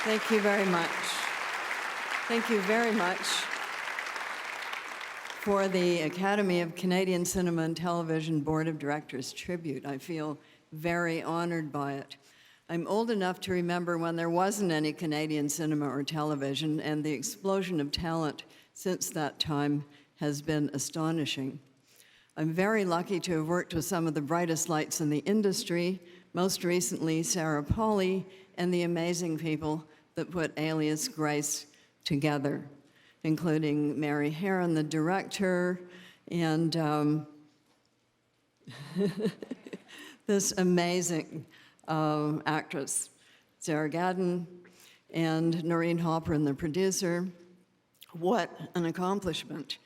S28: Thank you very much. Thank you very much for the Academy of Canadian Cinema and Television Board of Directors tribute. I feel very honored by it. I'm old enough to remember when there wasn't any Canadian cinema or television, and the explosion of talent since that time has been astonishing. I'm very lucky to have worked with some of the brightest lights in the industry, most recently Sarah Polley and the amazing people that put Alias Grace together, including Mary Herron, the director, And this amazing actress, Sarah Gadon, and Noreen Halperin, the producer. What an accomplishment.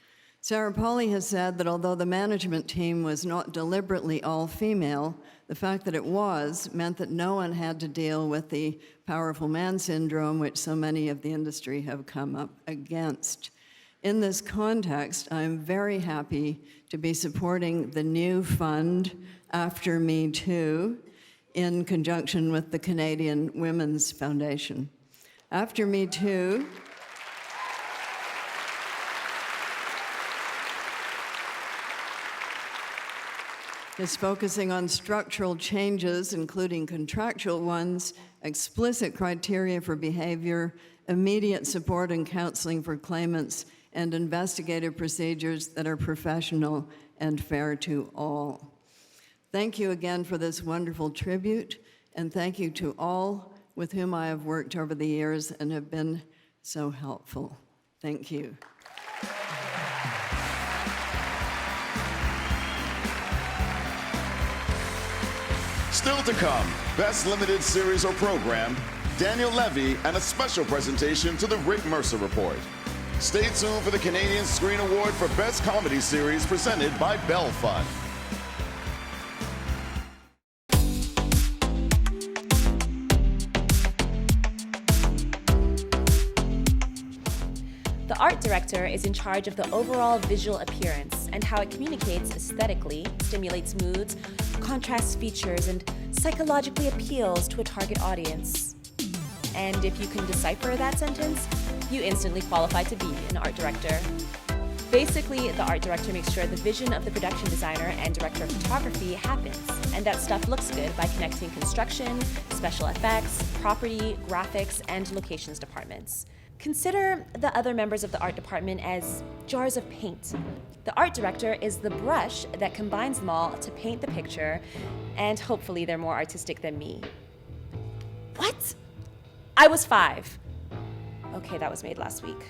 S28: Sarah Polley has said that although the management team was not deliberately all-female, the fact that it was meant that no one had to deal with the powerful man syndrome which so many of the industry have come up against. In this context, I'm very happy to be supporting the new fund, After Me Too, in conjunction with the Canadian Women's Foundation. After Me Too is focusing on structural changes, including contractual ones, explicit criteria for behavior, immediate support and counseling for claimants, and investigative procedures that are professional and fair to all. Thank you again for this wonderful tribute, and thank you to all with whom I have worked over the years and have been so helpful. Thank you.
S1: Still to come, Best Limited Series or Program, Daniel Levy, and a special presentation to the Rick Mercer Report. Stay tuned for the Canadian Screen Award for Best Comedy Series presented by Bell Fund.
S2: The art director is in charge of the overall visual appearance and how it communicates aesthetically, stimulates moods, contrasts features, and psychologically appeals to a target audience. And if you can decipher that sentence, you instantly qualify to be an art director. Basically, the art director makes sure the vision of the production designer and director of photography happens, and that stuff looks good by connecting construction, special effects, property, graphics, and locations departments. Consider the other members of the art department as jars of paint. The art director is the brush that combines them all to paint the picture, and hopefully they're more artistic than me. What? I was 5. Okay, that was made last week.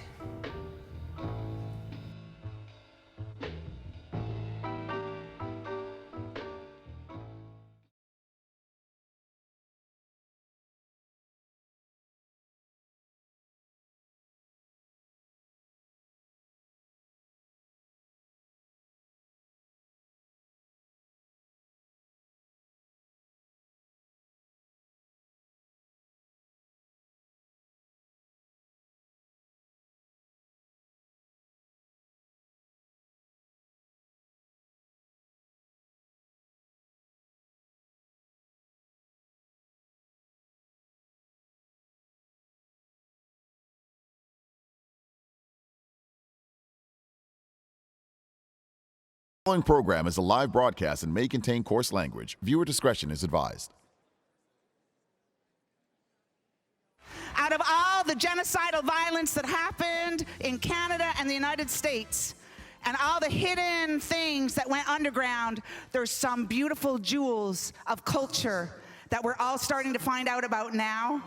S1: The following program is a live broadcast and may contain coarse language. Viewer discretion is advised.
S3: Out of all the genocidal violence that happened in Canada and the United States, and all the hidden things that went underground, there's some beautiful jewels of culture that we're all starting to find out about now.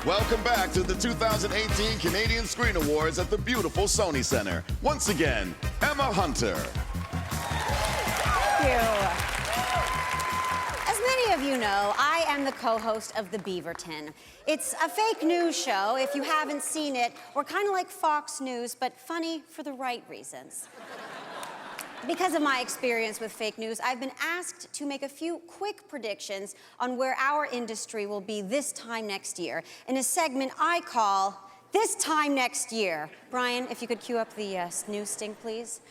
S1: Welcome back to the 2018 Canadian Screen Awards at the beautiful Sony Centre. Once again, Emma Hunter.
S4: Thank you. As many of you know, I am the co-host of The Beaverton. It's a fake news show. If you haven't seen it, we're kind of like Fox News, but funny for the right reasons. Because of my experience with fake news, I've been asked to make a few quick predictions on where our industry will be this time next year in a segment I call This Time Next Year. Brian, if you could cue up the news sting, please.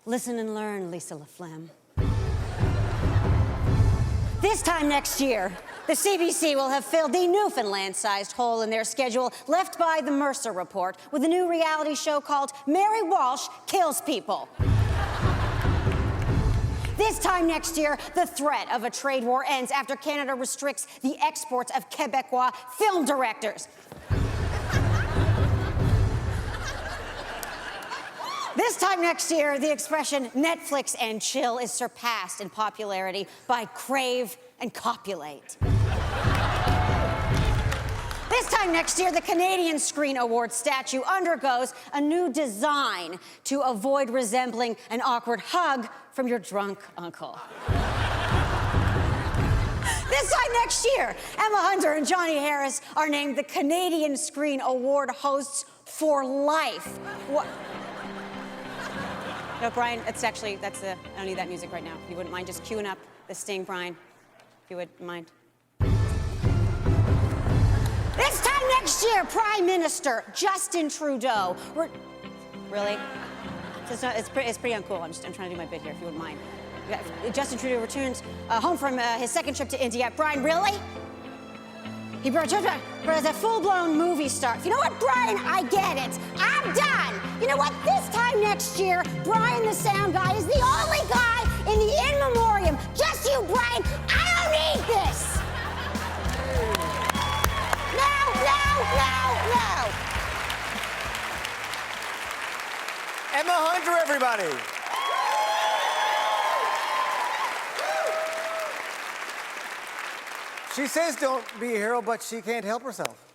S4: Listen and learn, Lisa LaFlemme. This time next year, the CBC will have filled the Newfoundland-sized hole in their schedule left by the Mercer Report with a new reality show called Mary Walsh Kills People. This time next year, the threat of a trade war ends after Canada restricts the exports of Quebecois film directors. This time next year, the expression Netflix and chill is surpassed in popularity by crave and copulate. This time next year, the Canadian Screen Award statue undergoes a new design to avoid resembling an awkward hug from your drunk uncle. This time next year, Emma Hunter and Jonny Harris are named the Canadian Screen Award hosts for life. What? No, Brian, I don't need that music right now. If you wouldn't mind just queuing up the sting, Brian. If you wouldn't mind. This time next year, Prime Minister Justin Trudeau. Really? It's pretty uncool. I'm trying to do my bit here, if you wouldn't mind. Justin Trudeau returns home from his second trip to India. Brian, really? He brought as a full-blown movie star. You know what, Brian? I get it. I'm done. You know what? This time next year, Brian the sound guy is the only guy in the in memoriam. Just you, Brian. I don't need this. No.
S7: Emma Hunter, everybody. She says don't be a hero, but she can't help herself.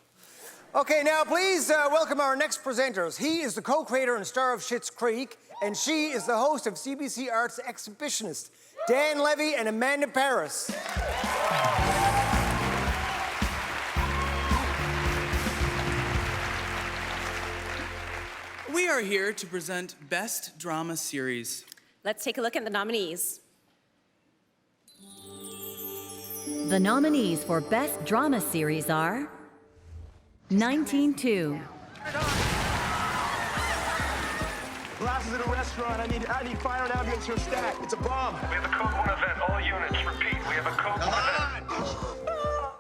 S7: Okay, now please welcome our next presenters. He is the co-creator and star of Schitt's Creek, and she is the host of CBC Arts Exhibitionist, Dan Levy and Amanda Paris.
S5: We are here to present Best Drama Series.
S2: Let's take a look at the nominees.
S6: The nominees for Best Drama Series are 19-2.
S22: Glasses at a restaurant. I need fire and ambulance for a stack. It's a bomb. We have a code 1 event. All units. Repeat. We have a code 1 event.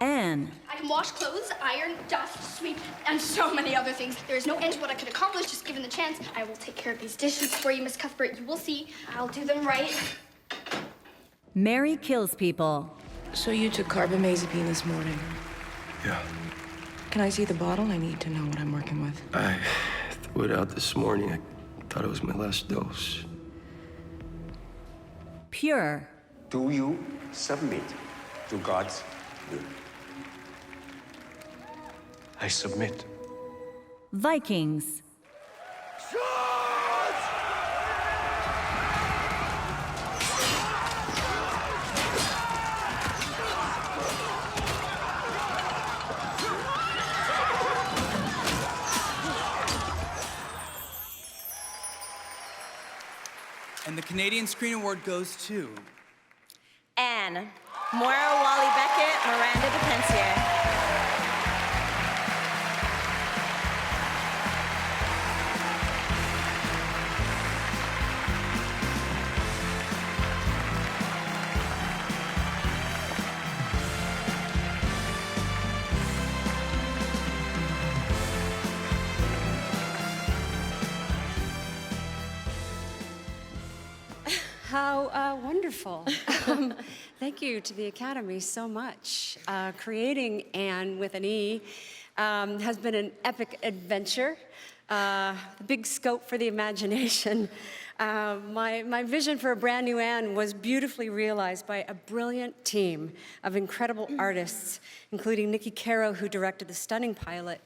S6: Anne.
S23: I can wash clothes, iron, dust, sweep, and so many other things. There is no end to what I could accomplish just given the chance. I will take care of these dishes for you, Miss Cuthbert. You will see. I'll do them right.
S6: Mary Kills People.
S8: So you took carbamazepine this morning?
S22: Yeah.
S8: Can I see the bottle? I need to know what I'm working with.
S22: I threw it out this morning. I thought it was my last dose.
S6: Pure.
S9: Do you submit to God's will?
S22: I submit.
S6: Vikings.
S5: And the Canadian Screen Award goes to...
S2: Anne. Moira Wally Beckett, Miranda DePensier.
S10: How wonderful. Thank you to the Academy so much. Creating Anne with an E has been an epic adventure, a big scope for the imagination. My vision for a brand new Anne was beautifully realized by a brilliant team of incredible artists, including Nikki Caro, who directed the stunning pilot,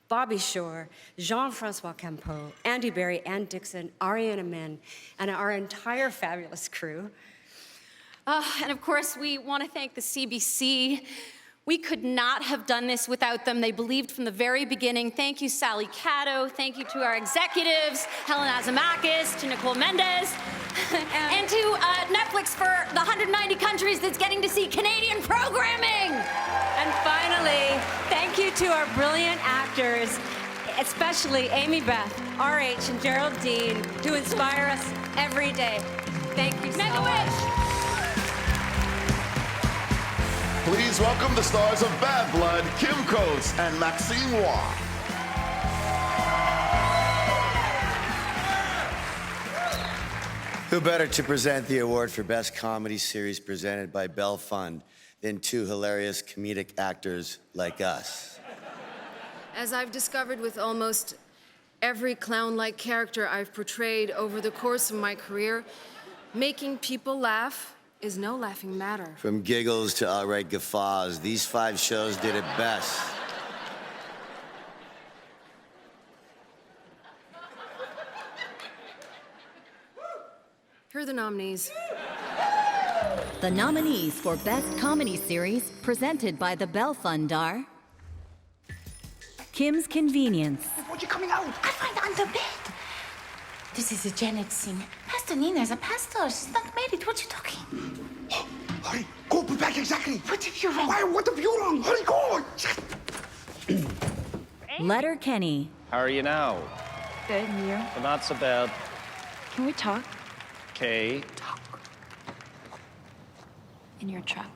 S10: Bobby Shore, Jean-Francois Campeau, Andy Berry, Ann Dixon, Ariana Min, and our entire fabulous crew.
S23: And of course, we want to thank the CBC. We could not have done this without them. They believed from the very beginning. Thank you, Sally Cato. Thank you to our executives, Helen Azamakis, to Nicole Mendez, and to Netflix for the 190 countries that's getting to see Canadian programming.
S10: And finally, thank you to our brilliant actors, especially Amy Beth, RH, and Geraldine, who inspire us every day. Thank you so much.
S1: Please welcome the stars of Bad Blood, Kim Coates and Maxime Roy.
S12: Who better to present the award for Best Comedy Series presented by Bell Fund than two hilarious comedic actors like us?
S24: As I've discovered with almost every clown-like character I've portrayed over the course of my career, making people laugh is no laughing matter.
S12: From giggles to outright guffaws, these 5 shows did it best.
S23: Here are the nominees.
S6: The nominees for Best Comedy Series, presented by the Bell Fund, are Kim's Convenience,
S13: What are you coming out? I find on the bed. This is a Janet scene. Pastor Nina's a pastor. She's not married. What you talking?
S22: Hurry, go, be back exactly.
S13: What have you wrong?
S22: Why, what have you wrong? Hurry, go.
S6: Letterkenny,
S15: How are you now?
S13: Good, and you?
S15: Well, not so bad.
S13: Can we talk?
S15: Okay.
S13: In your truck.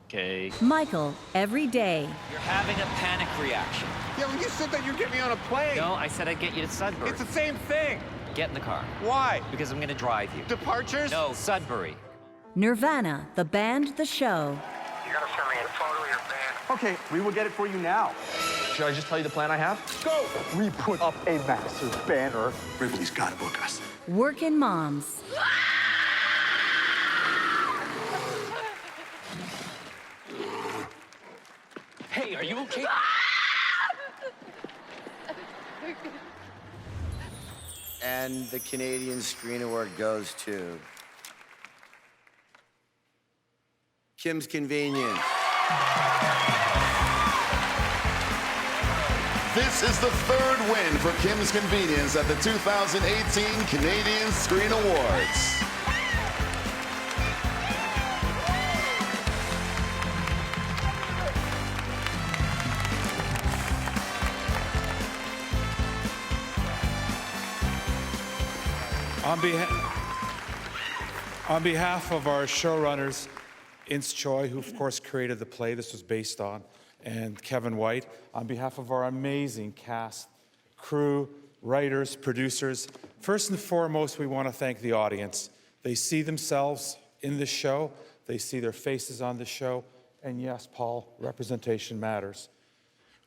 S15: Okay.
S6: Michael, Every Day,
S16: You're having a panic reaction.
S22: Yeah, well, you said that you'd get me on a plane.
S16: No, I said I'd get you to Sudbury.
S22: It's the same thing.
S16: Get in the car.
S22: Why?
S16: Because I'm gonna drive you.
S22: Departures?
S16: No, Sudbury.
S6: Nirvana, The Band, The Show,
S22: You gotta send me a photo of your band. Okay, we will get it for you now.
S9: Should I just tell you the plan I have?
S22: Go! We put up a massive banner.
S9: Ripley's gotta book us.
S6: Workin' Moms,
S16: Hey, are you okay?
S12: And the Canadian Screen Award goes to Kim's Convenience.
S1: This is the third win for Kim's Convenience at the 2018 Canadian Screen Awards.
S17: On behalf of our showrunners, Ince Choi, who of course created the play this was based on, and Kevin White, on behalf of our amazing cast, crew, writers, producers, first and foremost, we want to thank the audience. They see themselves in this show, they see their faces on the show, and yes, Paul, representation matters.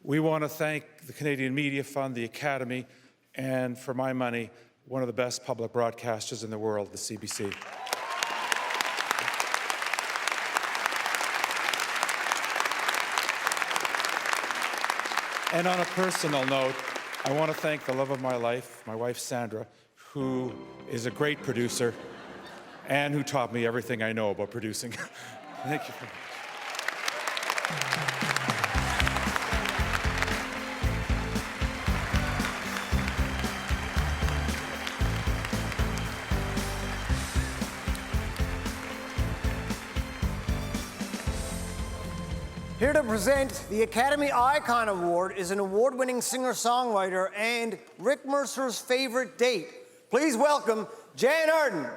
S17: We want to thank the Canadian Media Fund, the Academy, and for my money, one of the best public broadcasters in the world, the CBC. And on a personal note, I want to thank the love of my life, my wife Sandra, who is a great producer and who taught me everything I know about producing. Thank you.
S7: Here to present the Academy Icon Award is an award-winning singer-songwriter and Rick Mercer's favorite date. Please welcome Jan Arden.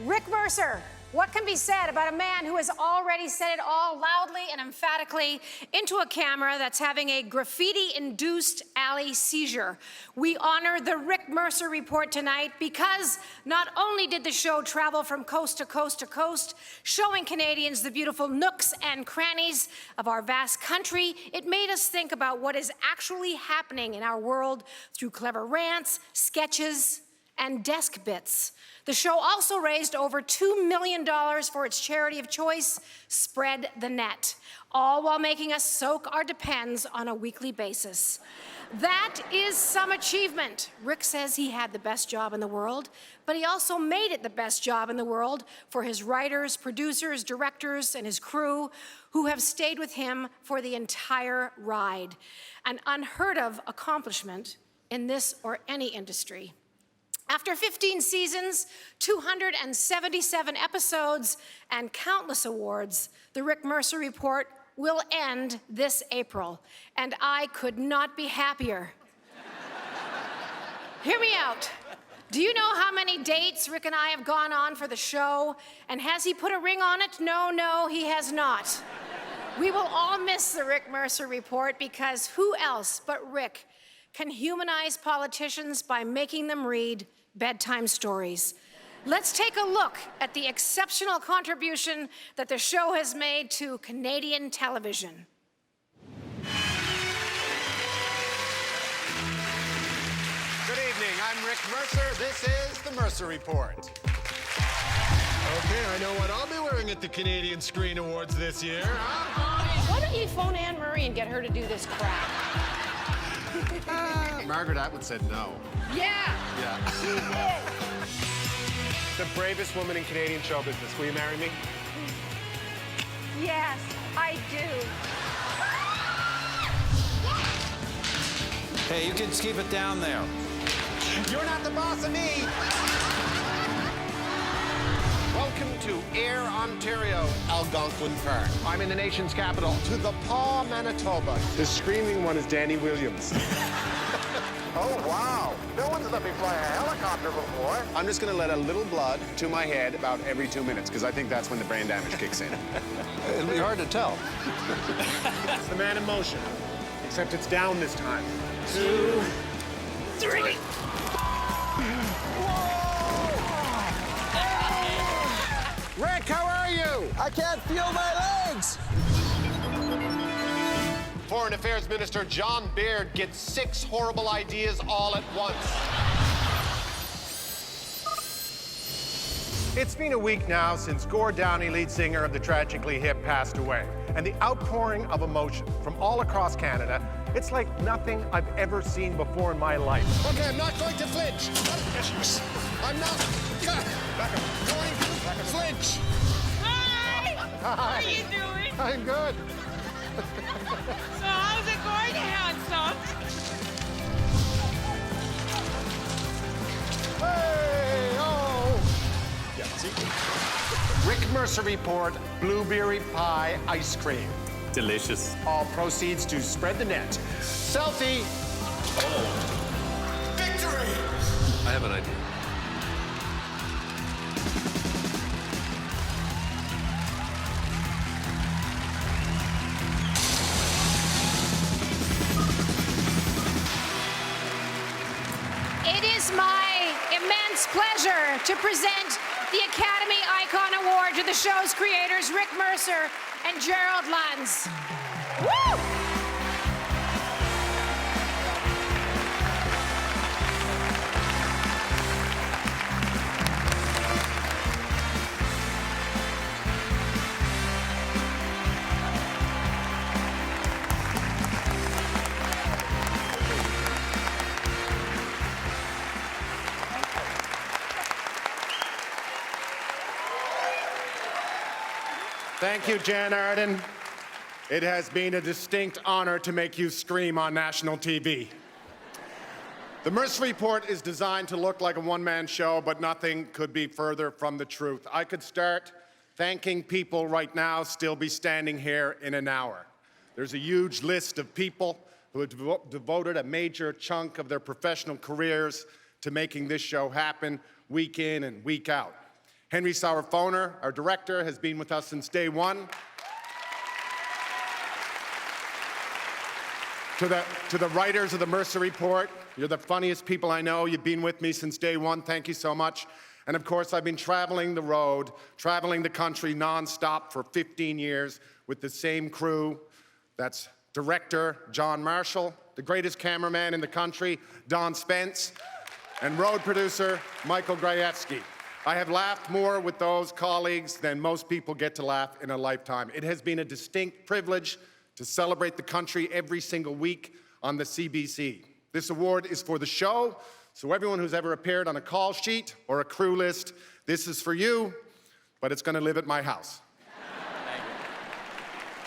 S18: Rick Mercer, what can be said about a man who has already said it all loudly and emphatically into a camera that's having a graffiti-induced alley seizure? We honor the Rick Mercer Report tonight because not only did the show travel from coast to coast to coast, showing Canadians the beautiful nooks and crannies of our vast country, it made us think about what is actually happening in our world through clever rants, sketches, and desk bits. The show also raised over $2 million for its charity of choice, Spread the Net, all while making us soak our depends on a weekly basis. That is some achievement. Rick says he had the best job in the world, but he also made it the best job in the world for his writers, producers, directors, and his crew who have stayed with him for the entire ride. An unheard of accomplishment in this or any industry. After 15 seasons, 277 episodes, and countless awards, the Rick Mercer Report will end this April, and I could not be happier. Hear me out. Do you know how many dates Rick and I have gone on for the show? And has he put a ring on it? No, he has not. We will all miss the Rick Mercer Report because who else but Rick can humanize politicians by making them read bedtime stories. Let's take a look at the exceptional contribution that the show has made to Canadian television.
S22: Good evening.
S11: I'm Rick Mercer. This is the Mercer Report. Okay, I know what I'll be wearing at the Canadian Screen Awards this year.
S18: Why don't you phone Anne Marie and get her to do this crap?
S11: Margaret Atwood said no.
S18: Yeah.
S11: Yeah.
S18: She did.
S11: The bravest woman in Canadian show business. Will you marry me?
S18: Yes, I do.
S15: Hey, you kids keep it down there.
S11: You're not the boss of me. Welcome to Ayr, Ontario, Algonquin Park. I'm in the nation's capital, to the Paw, Manitoba. The screaming one is Danny Williams. Oh, wow. No one's let me fly a helicopter before. I'm just gonna let a little blood to my head about every 2 minutes, because I think that's when the brain damage kicks in.
S15: It'll be hard to tell.
S11: It's the man in motion, except it's down this time. 2, 3. Rick, how are you?
S14: I can't feel my legs.
S11: Foreign Affairs Minister John Baird gets 6 horrible ideas all at once. It's been a week now since Gord Downie, lead singer of the Tragically Hip, passed away. And the outpouring of emotion from all across Canada, it's like nothing I've ever seen before in my life. Okay, I'm not going to flinch. I'm not going to flinch.
S19: Hi!
S11: Hi.
S19: How are you doing?
S11: I'm good.
S19: So how's it going, handsome?
S11: Hey, oh! Yeah, see? Rick Mercer Report, blueberry pie ice cream.
S15: Delicious.
S11: All proceeds to spread the net. Selfie!
S15: Oh.
S11: Victory!
S15: I have an idea.
S18: It is my immense pleasure to present the Academy Icon Award to the show's creators, Rick Mercer and Gerald Lunds. Woo!
S11: Thank you, Jan Arden. It has been a distinct honor to make you scream on national TV. The Mercer Report is designed to look like a one-man show, but nothing could be further from the truth. I could start thanking people right now, still be standing here in an hour. There's a huge list of people who have devoted a major chunk of their professional careers to making this show happen week in and week out. Henry Sauer-Foner, our director, has been with us since day one. To the writers of the Mercer Report, you're the funniest people I know. You've been with me since day one. Thank you so much. And of course, I've been traveling the road, traveling the country nonstop for 15 years with the same crew. That's director John Marshall, the greatest cameraman in the country, Don Spence, and road producer Michael Grajewski. I have laughed more with those colleagues than most people get to laugh in a lifetime. It has been a distinct privilege to celebrate the country every single week on the CBC. This award is for the show, so everyone who's ever appeared on a call sheet or a crew list, this is for you, but it's going to live at my house.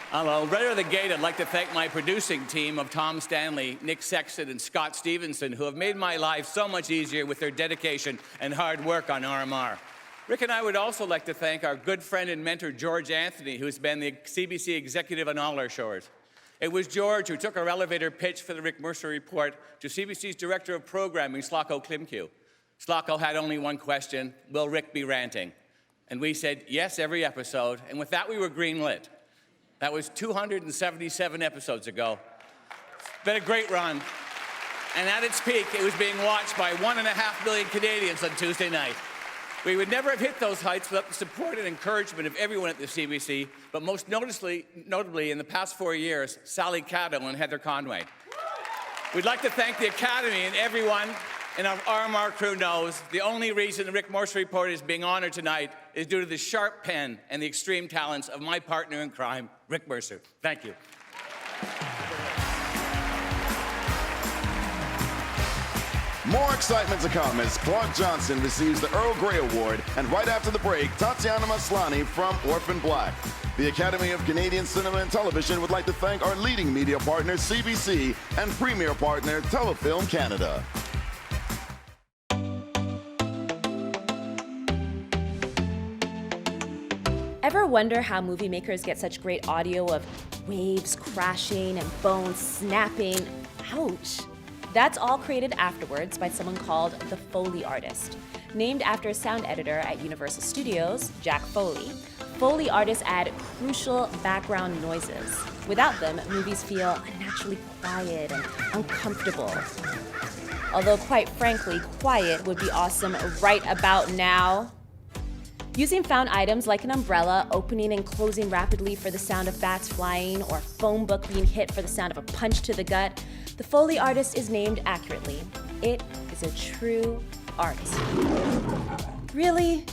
S20: Hello. Right out of the gate, I'd like to thank my producing team of Tom Stanley, Nick Sexton, and Scott Stevenson, who have made my life so much easier with their dedication and hard work on RMR. Rick and I would also like to thank our good friend and mentor, George Anthony, who's been the CBC executive on all our shows. It was George who took our elevator pitch for the Rick Mercer Report to CBC's Director of Programming, Slocko Klimkew. Slocko had only one question: will Rick be ranting? And we said yes every episode, and with that we were greenlit. That was 277 episodes ago. It's been a great run. And at its peak, it was being watched by 1.5 million Canadians on Tuesday night. We would never have hit those heights without the support and encouragement of everyone at the CBC, but most notably in the past 4 years, Sally Catto and Heather Conway. We'd like to thank the Academy and everyone And our RMR crew knows the only reason the Rick Morse Report is being honored tonight is due to the sharp pen and the extreme talents of my partner in crime, Rick Mercer. Thank you.
S1: More excitement to come as Clark Johnson receives the Earl Grey Award, and right after the break, Tatiana Maslany from Orphan Black. The Academy of Canadian Cinema and Television would like to thank our leading media partner, CBC, and premier partner, Telefilm Canada.
S2: Ever wonder how movie makers get such great audio of waves crashing and bones snapping? Ouch! That's all created afterwards by someone called the Foley artist. Named after a sound editor at Universal Studios, Jack Foley, Foley artists add crucial background noises. Without them, movies feel unnaturally quiet and uncomfortable. Although, quite frankly, quiet would be awesome right about now. Using found items like an umbrella opening and closing rapidly for the sound of bats flying, or a phone book being hit for the sound of a punch to the gut, the Foley artist is named accurately. It is a true art. Really?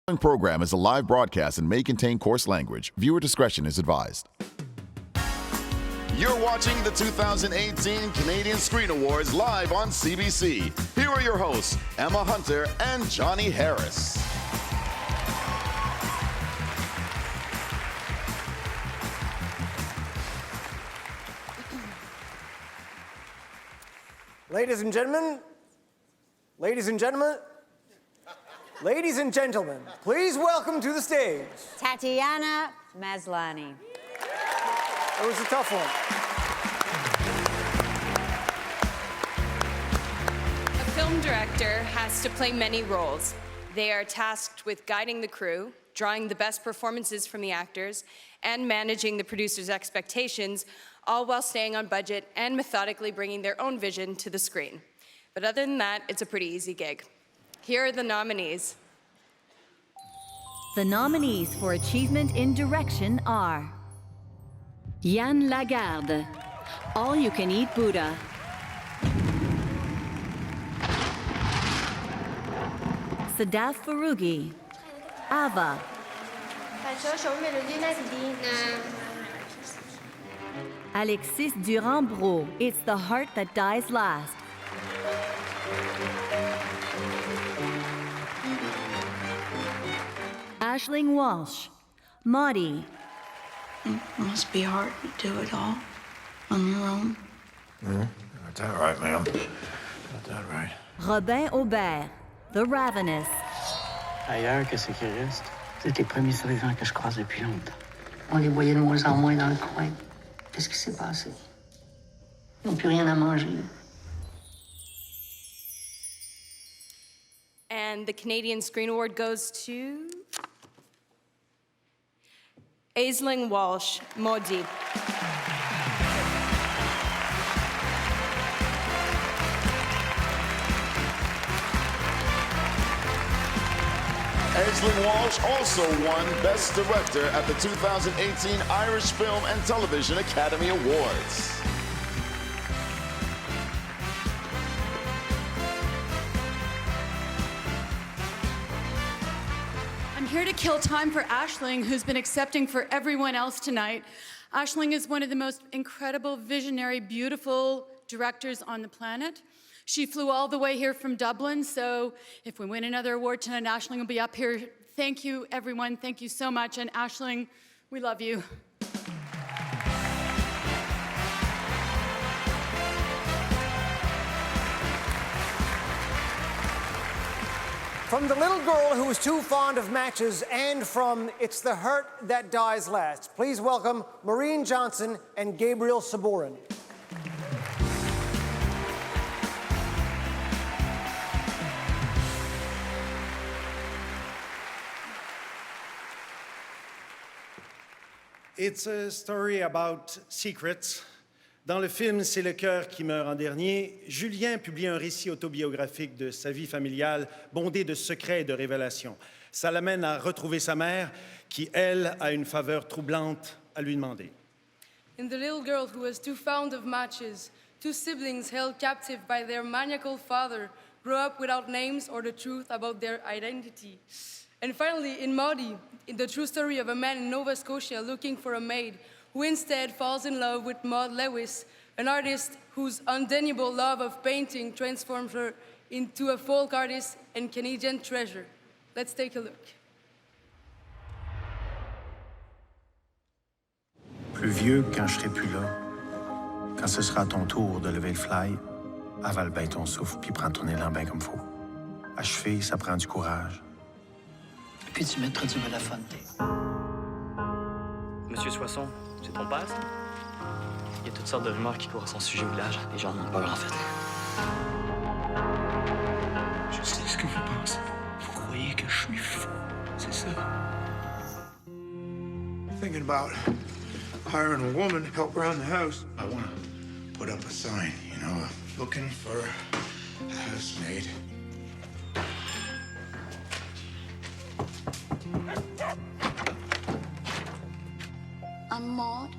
S1: The program is a live broadcast and may contain coarse language. Viewer discretion is advised. You're watching the 2018 Canadian Screen Awards live on CBC. Here are your hosts, Emma Hunter and Jonny Harris.
S7: Ladies and gentlemen, ladies and gentlemen, please welcome to the stage
S3: Tatiana Maslany.
S7: It was a tough one.
S4: A film director has to play many roles. They are tasked with guiding the crew, drawing the best performances from the actors, and managing the producers' expectations, all while staying on budget and methodically bringing their own vision to the screen. But other than that, it's a pretty easy gig. Here are the nominees.
S6: The nominees for Achievement in Direction are Yann Lagarde, All You Can Eat Buddha. Sadaf Farugi, Ava. Alexis Durand-Bro, It's the Heart That Dies Last. Aisling Walsh, Maudie.
S8: It must be hard to do it all on your own.
S15: Got that right, ma'am. Got that right.
S6: Robin Aubert, The Ravenous.
S8: Ailleurs, qu'est-ce qui reste? C'est les premiers survivants que je croise depuis longtemps. On les voyait de moins en moins dans le coin. Qu'est-ce qui s'est passé? Ils n'ont plus rien à manger.
S4: And the Canadian Screen Award goes to Aisling Walsh, Maudie.
S1: Aisling Walsh also won Best Director at the 2018 Irish Film and Television Academy Awards.
S21: I'm here to kill time for Aisling, who's been accepting for everyone else tonight. Aisling is one of the most incredible, visionary, beautiful directors on the planet. She flew all the way here from Dublin, so if we win another award tonight, Aisling will be up here. Thank you, everyone. Thank you so much. And Aisling, We love you.
S7: From the little girl who was too fond of matches and from It's the Hurt That Dies Last, please welcome Maureen Johnson and Gabriel Saborin.
S5: It's a story about secrets. Dans le film C'est le cœur qui meurt en dernier, Julien publie un récit autobiographique de sa vie familiale, bondé de secrets et de révélations. Ça l'amène à retrouver sa mère, qui, elle, a une faveur troublante à lui demander.
S10: In the little girl who was too fond of matches, two siblings held captive by their maniacal father grew up without names or the truth about their identity. And finally, in Maudie, in the true story of a man in Nova Scotia looking for a maid, who instead falls in love with Maud Lewis, an artist whose undeniable love of painting transforms her into a folk artist and Canadian treasure. Let's take a look.
S15: Plus vieux, quand je serai plus là, quand ce sera ton tour de lever le fly, avale bien ton souffle puis prends ton élan bien comme faut. Achever, ça prend du courage.
S8: Et puis tu mettras du Belafonte.
S16: Monsieur Soisson, c'est ton père, ça? Il y a toutes sortes de rumeurs qui courent à son sujet au village. Les gens n'ont peur, en fait.
S15: Je sais ce que vous pensez. Vous croyez que je suis fou, c'est ça?
S23: Thinking about hiring a woman to help around the house. I want to put up a sign, you know, looking for a housemaid.
S13: I'm Maud.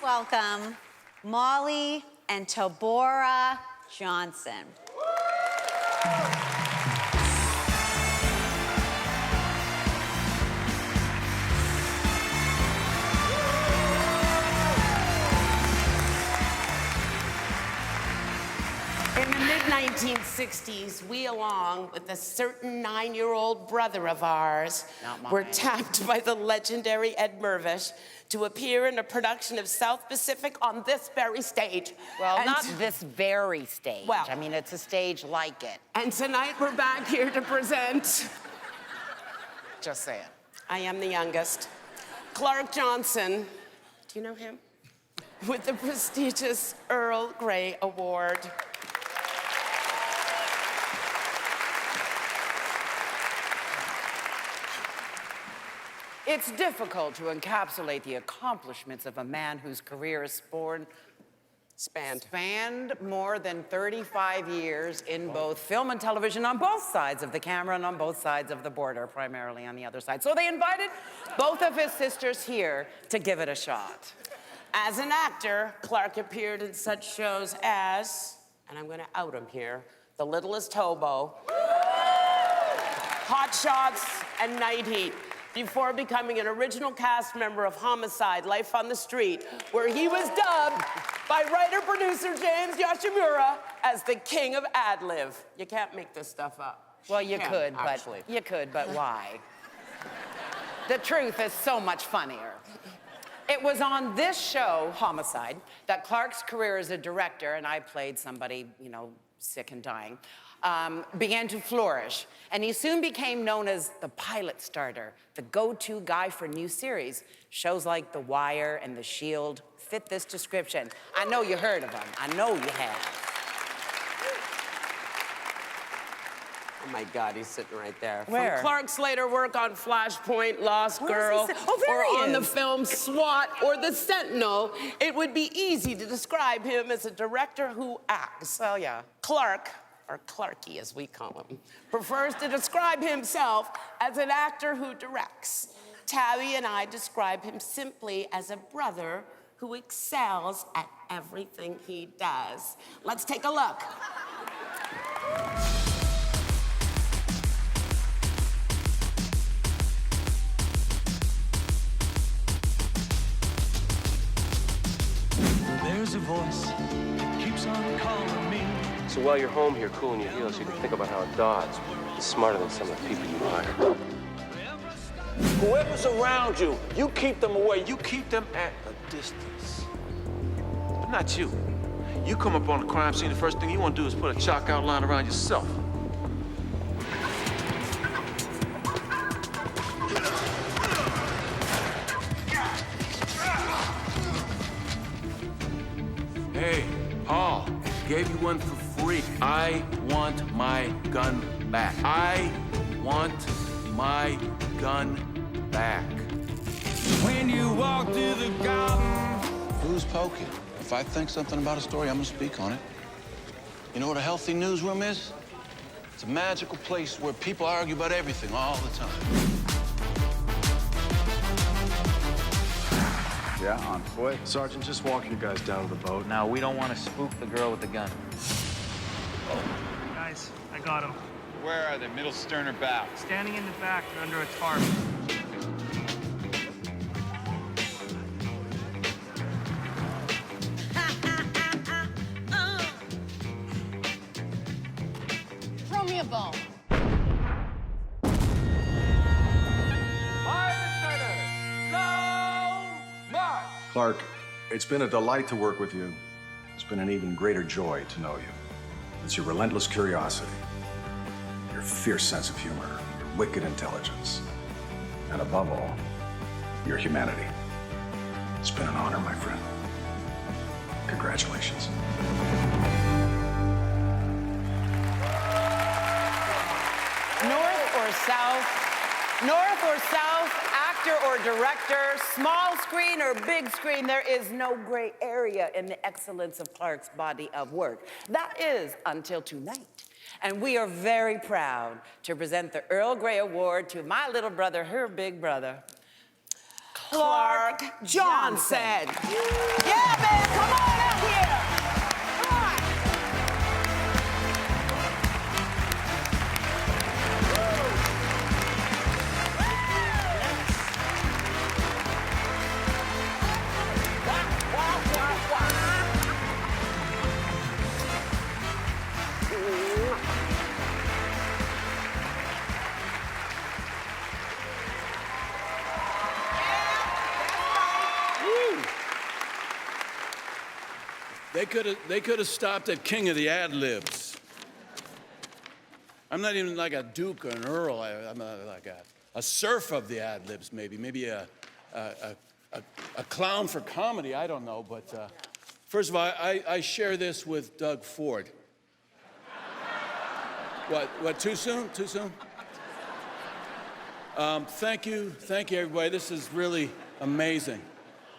S3: Welcome Molly and Tobora Johnson.
S24: In the mid-1960s, we, along with a certain 9-year-old brother of ours, were tapped by the legendary Ed Mirvish to appear in a production of South Pacific on this very stage.
S25: Well, not this very stage.
S24: Well,
S25: I mean, it's a stage like it.
S24: And tonight we're back here to present...
S25: Just saying.
S24: I am the youngest. Clark Johnson. Do you know him? With the prestigious Earl Grey Award.
S25: It's difficult to encapsulate the accomplishments of a man whose career has spanned more than 35 years in both film and television, on both sides of the camera and on both sides of the border, primarily on the other side. So they invited both of his sisters here to give it a shot.
S24: As an actor, Clark appeared in such shows as, and I'm gonna out him here, The Littlest Hobo, Hot Shots, and Night Heat, before becoming an original cast member of Homicide, Life on the Street, where he was dubbed by writer-producer James Yoshimura as the king of ad-lib. You can't make this stuff up.
S25: Well, you could, but why? The truth is so much funnier. It was on this show, Homicide, that Clark's career as a director, and I played somebody, you know, sick and dying, began to flourish. And he soon became known as the pilot starter, the go-to guy for new series. Shows like The Wire and The Shield fit this description. I know you heard of him. I know you have.
S24: Oh my God, he's sitting right there.
S25: Where?
S24: From Clark's later work on Flashpoint, Lost Girl, or on the film SWAT or The Sentinel, it would be easy to describe him as a director who acts.
S25: Well, yeah.
S24: Clark, or Clarky as we call him, prefers to describe himself as an actor who directs. Tabby and I describe him simply as a brother who excels at everything he does. Let's take a look.
S9: There's a voice that keeps on calling me.
S12: So while you're home here cooling your heels, you can think about how a Dodge is smarter than some of the people you hire.
S14: Whoever's around you, you keep them away. You keep them at a distance. But not you. You come up on the crime scene, the first thing you want to do is put a chalk outline around yourself. Hey, Paul, gave you one for free. I want my gun back. I want my gun back.
S9: When you walk through the garden.
S14: Who's poking? If I think something about a story, I'm gonna speak on it. You know what a healthy newsroom is? It's a magical place where people argue about everything all the time.
S17: Yeah, on foot.
S22: Sergeant, just walk you guys down to the boat.
S16: Now, we don't want to spook the girl with the gun.
S26: Guys, I got him.
S22: Where are they? Middle, stern, or bow?
S26: Standing in the back, they're under a tarp.
S13: Throw me a bone.
S15: Clark, it's been a delight to work with you. It's been an even greater joy to know you. It's your relentless curiosity, your fierce sense of humor, your wicked intelligence, and above all, your humanity. It's been an honor, my friend. Congratulations.
S24: North or south, actor or director, small screen or big screen, there is no gray area in the excellence of Clark's body of work. That is until tonight. And we are very proud to present the Earl Grey Award to my little brother, her big brother, Clark Johnson. Yeah, man, come on up here. Come on.
S27: They could have stopped at King of the Ad-Libs. I'm not even like a Duke or an Earl. I'm like a serf of the Ad-Libs, maybe a clown for comedy. I don't know, but first of all, I share this with Doug Ford. What? Too soon? Too soon? Thank you, everybody. This is really amazing.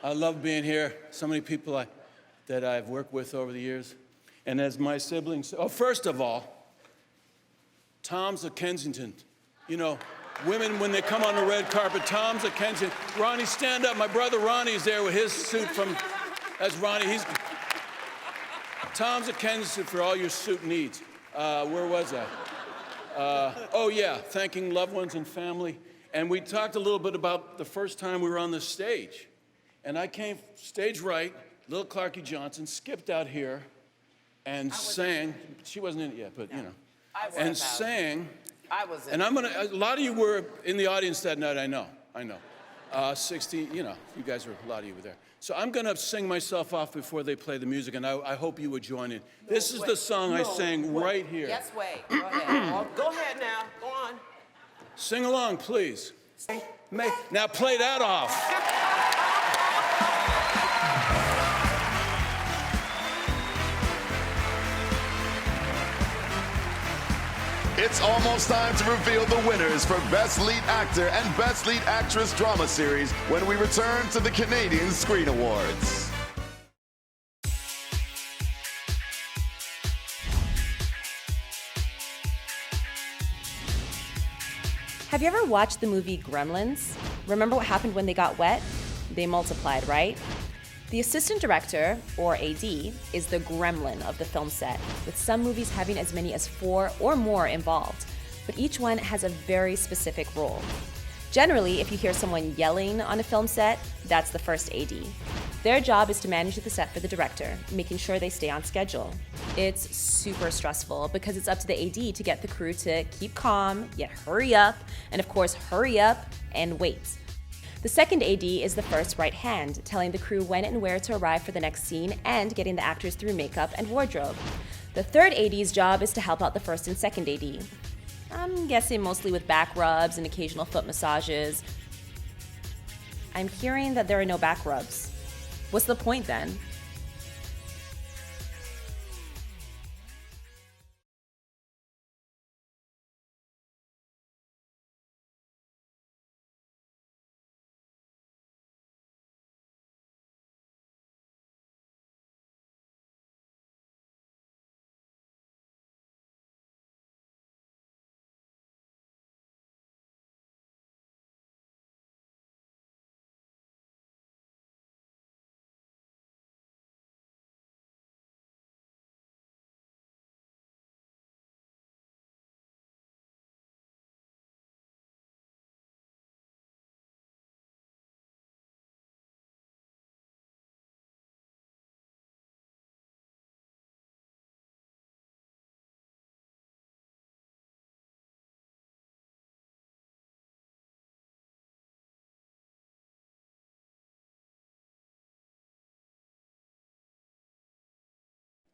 S27: I love being here. So many people that I've worked with over the years. And as my siblings, first of all, Tom's of Kensington. You know, women, when they come on the red carpet, Tom's of Kensington. Ronnie, stand up. My brother Ronnie's there with his suit from, that's Ronnie. Tom's of Kensington for all your suit needs. Where was I? Oh yeah, thanking loved ones and family. And we talked a little bit about the first time we were on the stage. And I came stage right, little Clarky Johnson, skipped out here and sang. She wasn't in it yet, but you know. And sang. And I'm gonna, a lot of you were in the audience that night, I know. 60, you know, you guys were, a lot of you were there. So I'm gonna sing myself off before they play the music, and I hope you would join in. This is the song I sang right here.
S24: Yes, wait, go ahead. Go ahead now, go on.
S27: Sing along, please. Now play that off.
S1: It's almost time to reveal the winners for Best Lead Actor and Best Lead Actress Drama Series when we return to the Canadian Screen Awards.
S2: Have you ever watched the movie Gremlins? Remember what happened when they got wet? They multiplied, right? The assistant director, or AD, is the gremlin of the film set, with some movies having as many as 4 or more involved, but each one has a very specific role. Generally, if you hear someone yelling on a film set, that's the first AD. Their job is to manage the set for the director, making sure they stay on schedule. It's super stressful because it's up to the AD to get the crew to keep calm, yet hurry up, and of course hurry up and wait. The second AD is the first right hand, telling the crew when and where to arrive for the next scene and getting the actors through makeup and wardrobe. The third AD's job is to help out the first and second AD. I'm guessing mostly with back rubs and occasional foot massages. I'm hearing that there are no back rubs. What's the point then?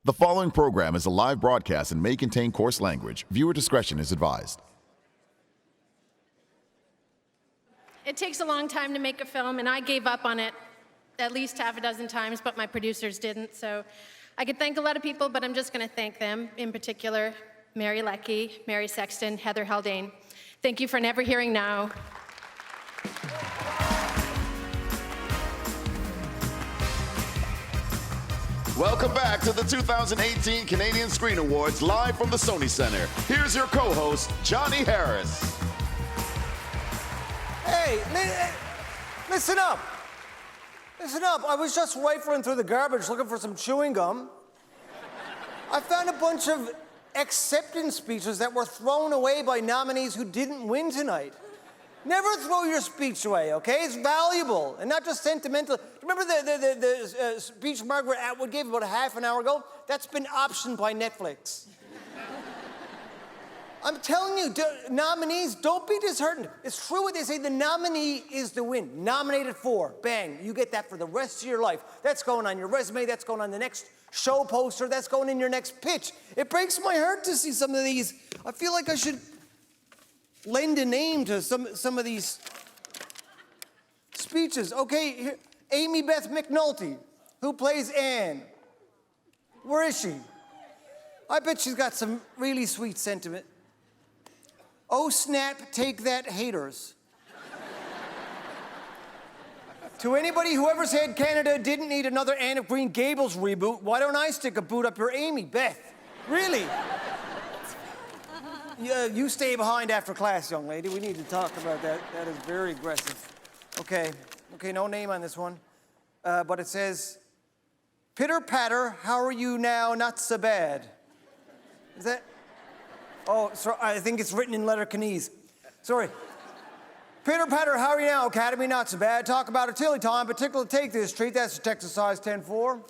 S1: The following program is a live broadcast and may contain coarse language. Viewer discretion is advised.
S4: It takes a long time to make a film, and I gave up on it at least half a dozen times, but my producers didn't. So I could thank a lot of people, but I'm just going to thank them, in particular, Mary Leckie, Mary Sexton, Heather Haldane. Thank you for Never Hearing Now.
S1: Welcome back to the 2018 Canadian Screen Awards, live from the Sony Centre. Here's your co-host, Jonny Harris.
S7: Hey, listen up. Listen up. I was just rifling through the garbage looking for some chewing gum. I found a bunch of acceptance speeches that were thrown away by nominees who didn't win tonight. Never throw your speech away, okay? It's valuable and not just sentimental. Remember the speech Margaret Atwood gave about a half an hour ago? That's been optioned by Netflix. I'm telling you, nominees, don't be disheartened. It's true what they say, the nominee is the win. Nominated for, bang, you get that for the rest of your life. That's going on your resume, that's going on the next show poster, that's going in your next pitch. It breaks my heart to see some of these. I feel like I should lend a name to some of these speeches. Okay, here, Amy Beth McNulty, who plays Anne. Where is she? I bet she's got some really sweet sentiment. Oh, snap, take that, haters. To anybody who ever said Canada didn't need another Anne of Green Gables reboot, why don't I stick a boot up your Amy Beth? Really? You stay behind after class, young lady. We need to talk about that. That is very aggressive. Okay, no name on this one. But it says, Pitter patter, how are you now? Not so bad. Is that? Oh, sorry, I think it's written in Letterkenese. Sorry. Pitter patter, how are you now, Academy? Not so bad. Talk about a tilly time, particular take this treat. That's a Texas size 10-4.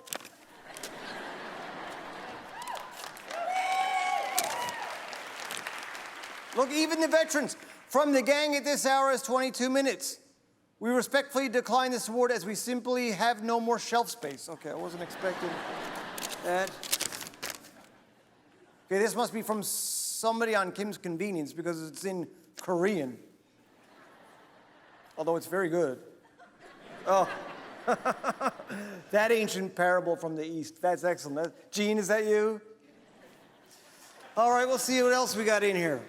S7: Look, even the veterans from the gang at this hour is 22 minutes. We respectfully decline this award as we simply have no more shelf space. Okay, I wasn't expecting that. Okay, this must be from somebody on Kim's Convenience because it's in Korean. Although it's very good. Oh. That ancient parable from the East. That's excellent. Gene, is that you? All right, we'll see what else we got in here.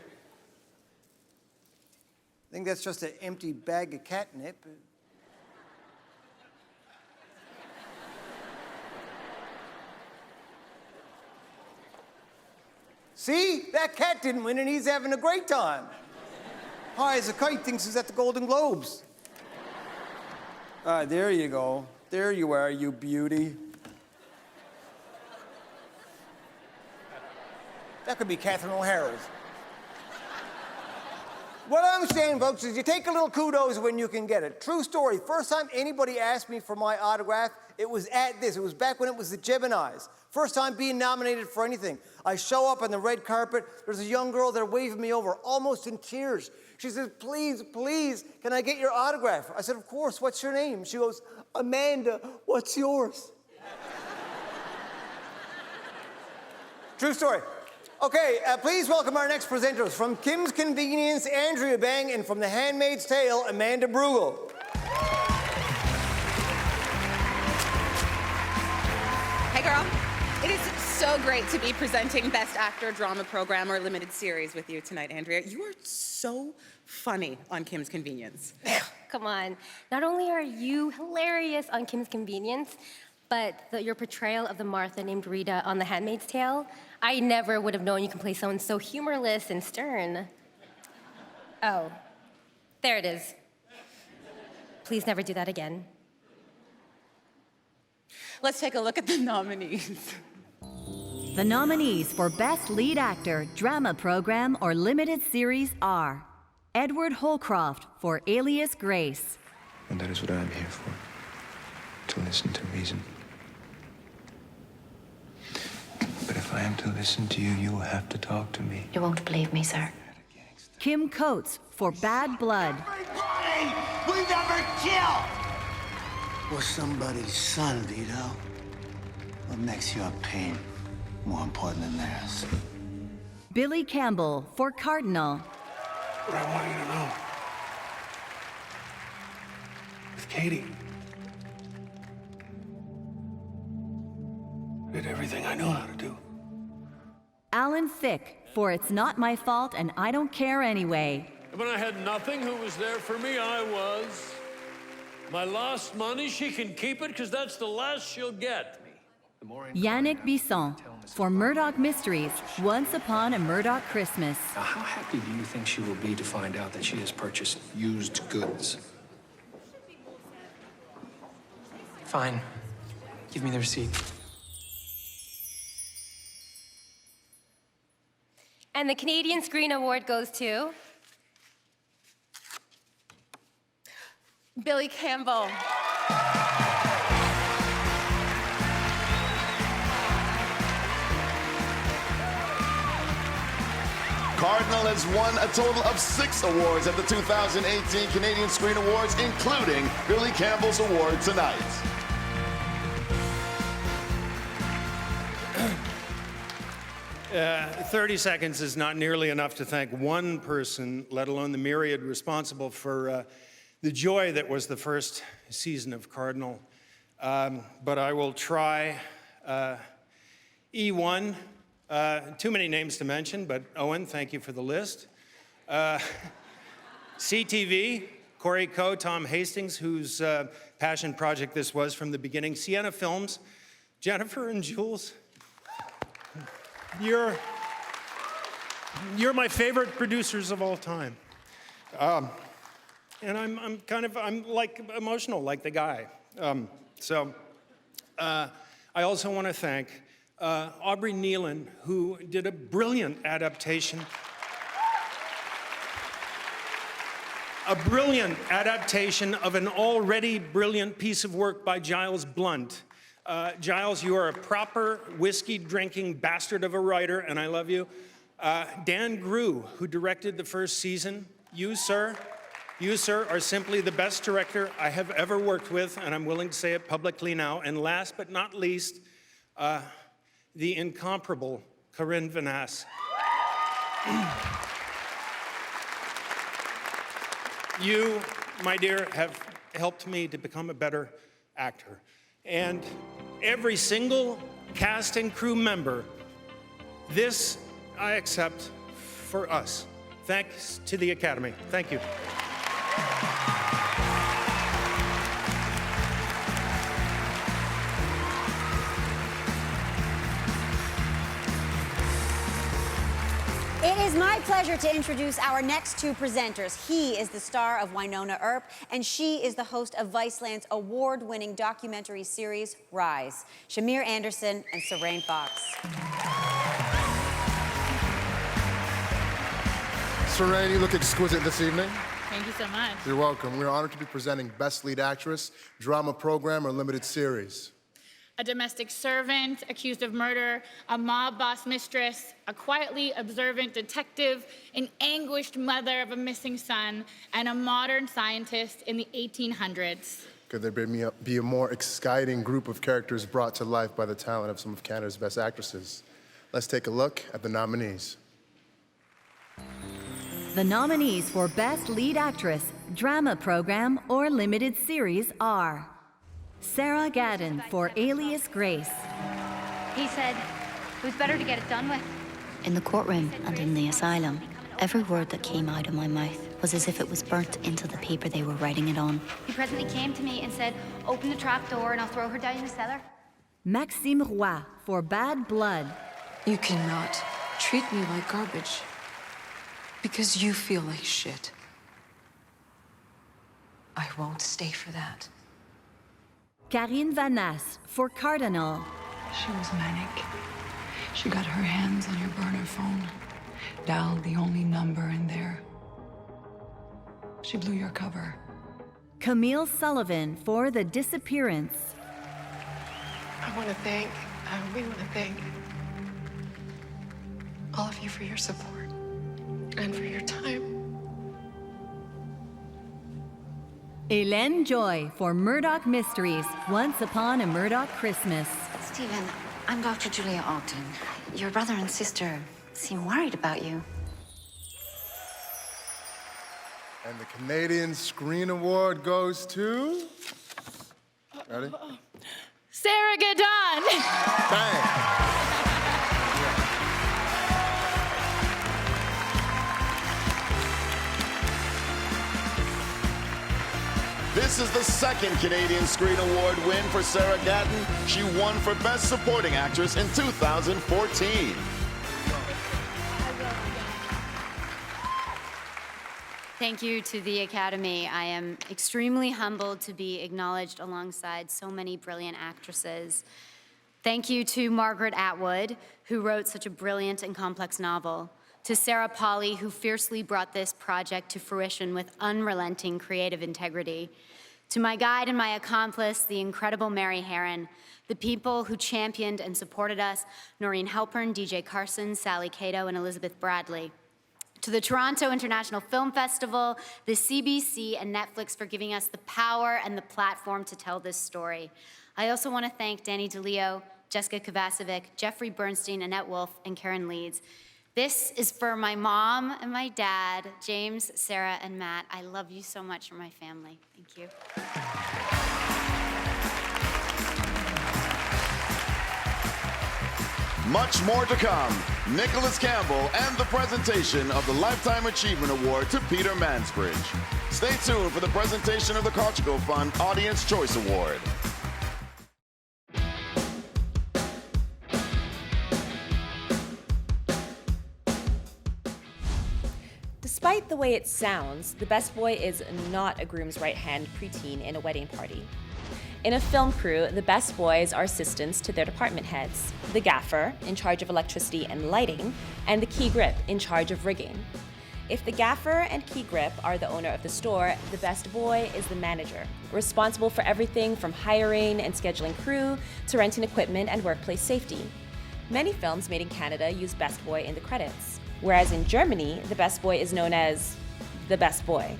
S7: I think that's just an empty bag of catnip. See? That cat didn't win and he's having a great time. High as a kite thinks he's at the Golden Globes. There you go. There you are, you beauty. That could be Catherine O'Hara's. What I'm saying, folks, is you take a little kudos when you can get it. True story. First time anybody asked me for my autograph, it was at this. It was back when it was the Geminis. First time being nominated for anything. I show up on the red carpet. There's a young girl there waving me over, almost in tears. She says, please, please, can I get your autograph? I said, of course. What's your name? She goes, Amanda. What's yours? True story. Okay, please welcome our next presenters. From Kim's Convenience, Andrea Bang, and from The Handmaid's Tale, Amanda Brugel.
S6: Hey, girl. It is so great to be presenting Best Actor, Drama Program, or Limited Series with you tonight, Andrea. You are so funny on Kim's Convenience.
S11: Come on. Not only are you hilarious on Kim's Convenience, but your portrayal of the Martha named Rita on The Handmaid's Tale, I never would have known you can play someone so humorless and stern. Oh, there it is. Please never do that again.
S6: Let's take a look at the nominees.
S17: The nominees for Best Lead Actor, Drama Program, or Limited Series are Edward Holcroft for Alias Grace.
S23: And that is what I am here for, to listen to reason. But if I am to listen to you, you will have to talk to me.
S17: You won't believe me, sir. Kim Coates for Bad Blood.
S23: Everybody we've ever killed was somebody's son, Vito. What makes your pain more important than theirs?
S17: Billy Campbell for Cardinal.
S23: What I want you to know, with Katie, I did everything I know how to do.
S17: Alan Thicke for It's Not My Fault and I Don't Care Anyway.
S18: When I had nothing, who was there for me? I was. My lost money, she can keep it because that's the last she'll get.
S17: Yannick Bisson for Murdoch Mysteries, Once Upon a Murdoch Christmas.
S19: Now, how happy do you think she will be to find out that she has purchased used goods?
S16: Fine. Give me the receipt.
S11: And the Canadian Screen Award goes to...
S6: Billy Campbell.
S1: Cardinal has won a total of 6 awards at the 2018 Canadian Screen Awards, including Billy Campbell's award tonight.
S5: Uh, 30 seconds is not nearly enough to thank one person, let alone the myriad responsible for the joy that was the first season of Cardinal. But I will try. E1, too many names to mention, but Owen, thank you for the list. CTV, Corey Coe, Tom Hastings, whose passion project this was from the beginning. Sienna Films, Jennifer and Jules. You're my favorite producers of all time. And I'm like emotional, like the guy. I also want to thank Aubrey Nealon, who did a brilliant adaptation. A brilliant adaptation of an already brilliant piece of work by Giles Blunt. Giles, you are a proper whiskey-drinking bastard of a writer, and I love you. Dan Grew, who directed the first season. You, sir, are simply the best director I have ever worked with, and I'm willing to say it publicly now. And last but not least, the incomparable Corinne Vanasse. You, my dear, have helped me to become a better actor. And every single cast and crew member, this I accept for us. Thanks to the Academy. Thank you.
S3: It is my pleasure to introduce our next two presenters. He is the star of Winona Earp, and she is the host of Viceland's award-winning documentary series, Rise. Shamir Anderson and Sarain Fox.
S8: Shireen, you look exquisite this evening.
S9: Thank you so much.
S8: You're welcome. We're honored to be presenting Best Lead Actress, Drama Program, or Limited Series.
S9: A domestic servant accused of murder, a mob boss mistress, a quietly observant detective, an anguished mother of a missing son, and a modern scientist in the 1800s.
S8: Could there be a more exciting group of characters brought to life by the talent of some of Canada's best actresses? Let's take a look at the nominees.
S17: The nominees for Best Lead Actress, Drama Program, or Limited Series are Sarah Gadon for Alias Grace.
S10: He said it was better to get it done with.
S12: In the courtroom and in the asylum, every word that came out of my mouth was as if it was burnt into the paper they were writing it on.
S10: He presently came to me and said, open the trap door and I'll throw her down in the cellar.
S17: Maxime Roy for Bad Blood.
S20: You cannot treat me like garbage because you feel like shit. I won't stay for that.
S17: Karine Vanasse for Cardinal.
S20: She was manic. She got her hands on your burner phone, dialed the only number in there. She blew your cover.
S17: Camille Sullivan for The Disappearance.
S20: We want to thank all of you for your support and for your time.
S17: Hélène Joy for Murdoch Mysteries, Once Upon a Murdoch Christmas.
S12: Stephen, I'm Dr. Julia Ogden. Your brother and sister seem worried about you.
S8: And the Canadian Screen Award goes to... Ready?
S9: Sarah Gadon!
S8: Bang!
S1: This is the second Canadian Screen Award win for Sarah Gadon. She won for Best Supporting Actress in 2014.
S3: Thank you to the Academy. I am extremely humbled to be acknowledged alongside so many brilliant actresses. Thank you to Margaret Atwood, who wrote such a brilliant and complex novel. To Sarah Polley, who fiercely brought this project to fruition with unrelenting creative integrity. To my guide and my accomplice, the incredible Mary Herron. The people who championed and supported us, Noreen Halpern, DJ Carson, Sally Cato, and Elizabeth Bradley. To the Toronto International Film Festival, the CBC, and Netflix for giving us the power and the platform to tell this story. I also want to thank Danny DeLeo, Jessica Kovacevic, Jeffrey Bernstein, Annette Wolf, and Karen Leeds. This is for my mom and my dad, James, Sarah, and Matt. I love you so much. You're my family. Thank you.
S1: Much more to come. Nicholas Campbell and the presentation of the Lifetime Achievement Award to Peter Mansbridge. Stay tuned for the presentation of the Cogeco Fund Audience Choice Award.
S2: Despite the way it sounds, the best boy is not a groom's right-hand preteen in a wedding party. In a film crew, the best boys are assistants to their department heads, the gaffer, in charge of electricity and lighting, and the key grip, in charge of rigging. If the gaffer and key grip are the owner of the store, the best boy is the manager, responsible for everything from hiring and scheduling crew to renting equipment and workplace safety. Many films made in Canada use best boy in the credits, whereas in Germany, the best boy is known as the best boy,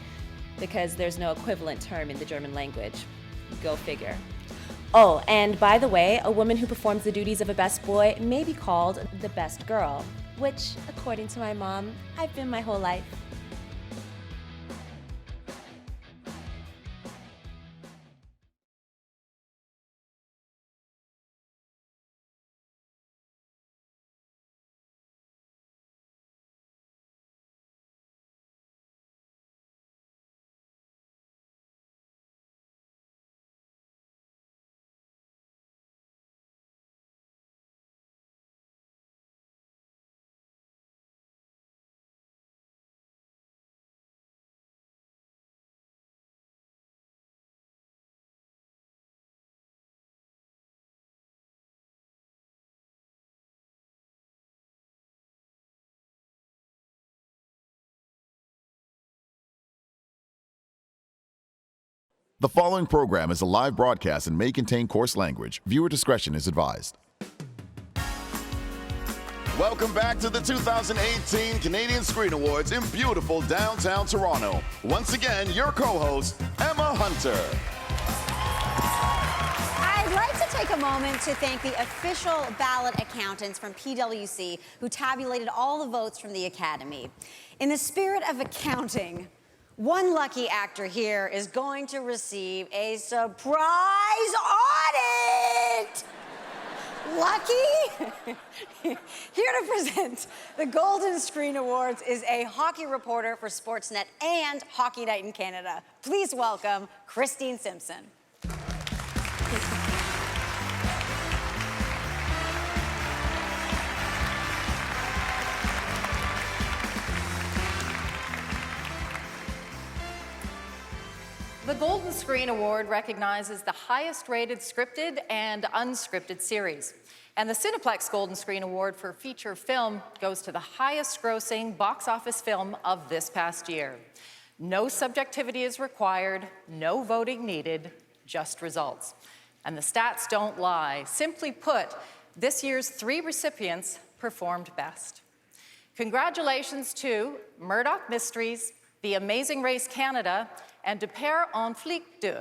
S2: because there's no equivalent term in the German language. Go figure. Oh, and by the way, a woman who performs the duties of a best boy may be called the best girl, which, according to my mom, I've been my whole life.
S1: The following program is a live broadcast and may contain coarse language. Viewer discretion is advised. Welcome back to the 2018 Canadian Screen Awards in beautiful downtown Toronto. Once again, your co-host, Emma Hunter.
S3: I'd like to take a moment to thank the official ballot accountants from PwC who tabulated all the votes from the Academy. In the spirit of accounting, one lucky actor here is going to receive a surprise audit! Lucky? Here to present the Golden Screen Awards is a hockey reporter for Sportsnet and Hockey Night in Canada. Please welcome Christine Simpson.
S13: The Golden Screen Award recognizes the highest-rated scripted and unscripted series. And the Cineplex Golden Screen Award for feature film goes to the highest-grossing box office film of this past year. No subjectivity is required, no voting needed, just results. And the stats don't lie. Simply put, this year's 3 recipients performed best. Congratulations to Murdoch Mysteries, The Amazing Race Canada, and De Père en Flic 2,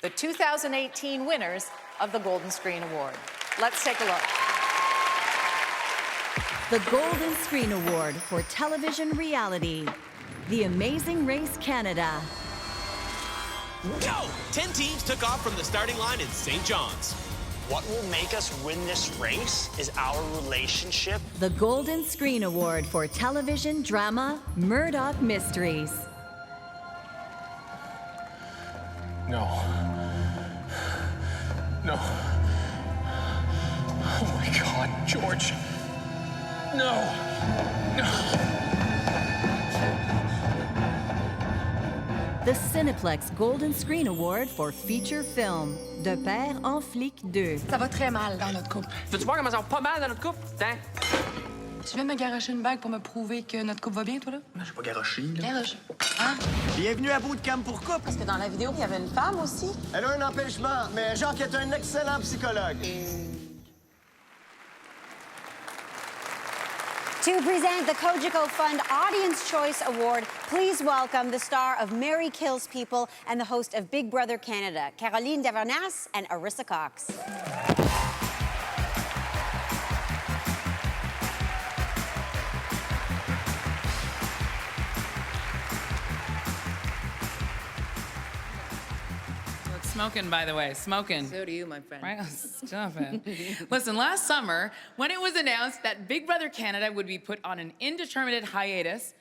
S13: the 2018 winners of the Golden Screen Award. Let's take a look.
S17: The Golden Screen Award for television reality. The Amazing Race Canada.
S14: Go! 10 teams took off from the starting line in St. John's.
S15: What will make us win this race is our relationship.
S17: The Golden Screen Award for television drama, Murdoch Mysteries.
S19: No. No. Oh my God, George. No. No.
S17: The Cineplex Golden Screen Award for feature film, De Père en Flic 2.
S20: Ça va très mal dans notre couple.
S16: Veux-tu voir comment ça va pas mal dans notre couple? Tiens.
S20: Tu viens de me garocher une bague pour me prouver que notre couple va bien, toi, là?
S15: J'ai pas garoché, là.
S20: Garoche. Hein?
S15: Bienvenue à Bootcamp pour couple.
S6: Parce que dans la vidéo, il y avait une femme aussi.
S15: Elle a un empêchement, mais Jacques est un excellent psychologue.
S3: To present the Cogeco Fund Audience Choice Award, please welcome the star of Mary Kills People and the host of Big Brother Canada, Caroline Davernas and Arissa Cox.
S21: Smoking, by the way, smoking.
S6: So do you, my friend.
S21: Right? Stop it. Listen, last summer, when it was announced that Big Brother Canada would be put on an indeterminate hiatus,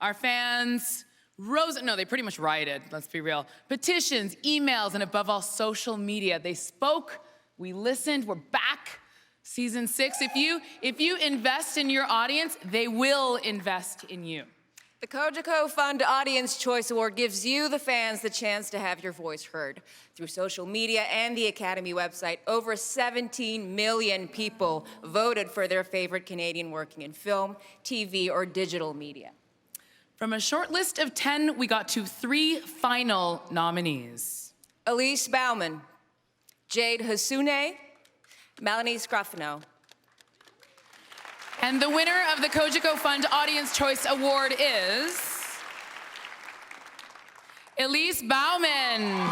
S21: our fans they pretty much rioted, let's be real. Petitions, emails, and above all, social media. They spoke, we listened, we're back. Season 6, if you invest in your audience, they will invest in you.
S22: The Cogeco Fund Audience Choice Award gives you, the fans, the chance to have your voice heard. Through social media and the Academy website, over 17 million people voted for their favorite Canadian working in film, TV, or digital media.
S21: From a short list of 10, we got to 3 final nominees.
S22: Elise Bauman, Jade Hasune, Melanie Scruffino.
S21: And the winner of the Cogeco Fund Audience Choice Award is Elise Bauman.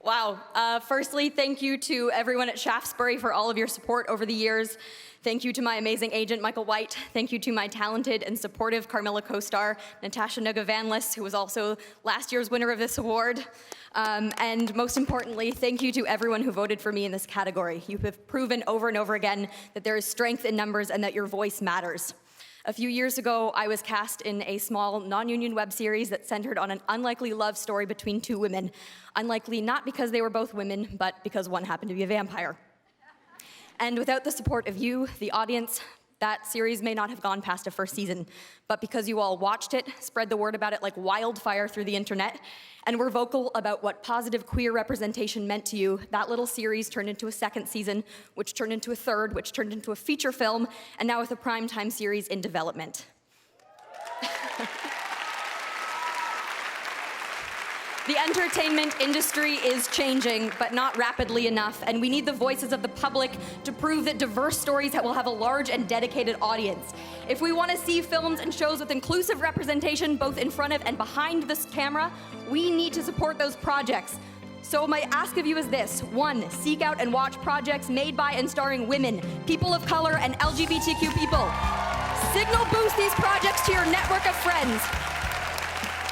S25: Wow. Firstly, thank you to everyone at Shaftesbury for all of your support over the years. Thank you to my amazing agent, Michael White. Thank you to my talented and supportive Carmilla co-star, Natasha Nuga-Vanlis, who was also last year's winner of this award. And most importantly, thank you to everyone who voted for me in this category. You have proven over and over again that there is strength in numbers and that your voice matters. A few years ago, I was cast in a small, non-union web series that centered on an unlikely love story between 2 women. Unlikely not because they were both women, but because one happened to be a vampire. And without the support of you, the audience, That series may not have gone past a first season, but because you all watched it, spread the word about it like wildfire through the internet, and were vocal about what positive queer representation meant to you, that little series turned into a second season, which turned into a third, which turned into a feature film, and now with a primetime series in development. The entertainment industry is changing, but not rapidly enough, and we need the voices of the public to prove that diverse stories will have a large and dedicated audience. If we want to see films and shows with inclusive representation both in front of and behind this camera, we need to support those projects. So my ask of you is this. 1, seek out and watch projects made by and starring women, people of color, and LGBTQ people. Signal boost these projects to your network of friends.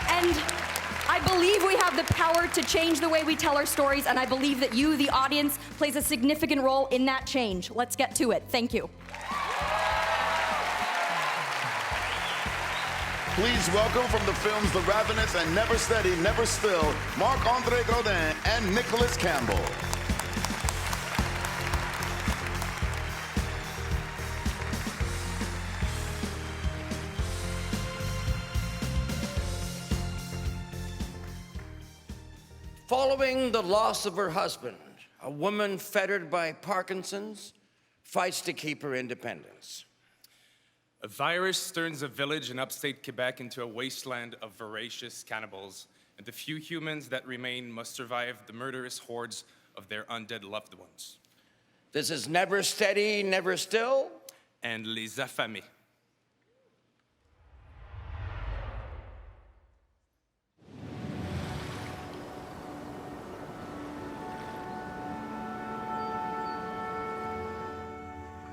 S25: And I believe we have the power to change the way we tell our stories, and I believe that you, the audience, plays a significant role in that change. Let's get to it. Thank you.
S1: Please welcome from the films The Ravenous and Never Steady, Never Still, Marc-André Godin and Nicholas Campbell.
S4: Following the loss of her husband, a woman fettered by Parkinson's fights to keep her independence.
S7: A virus turns a village in upstate Quebec into a wasteland of voracious cannibals, and the few humans that remain must survive the murderous hordes of their undead loved ones.
S4: This is Never Steady, Never Still,
S7: and Les Affamés.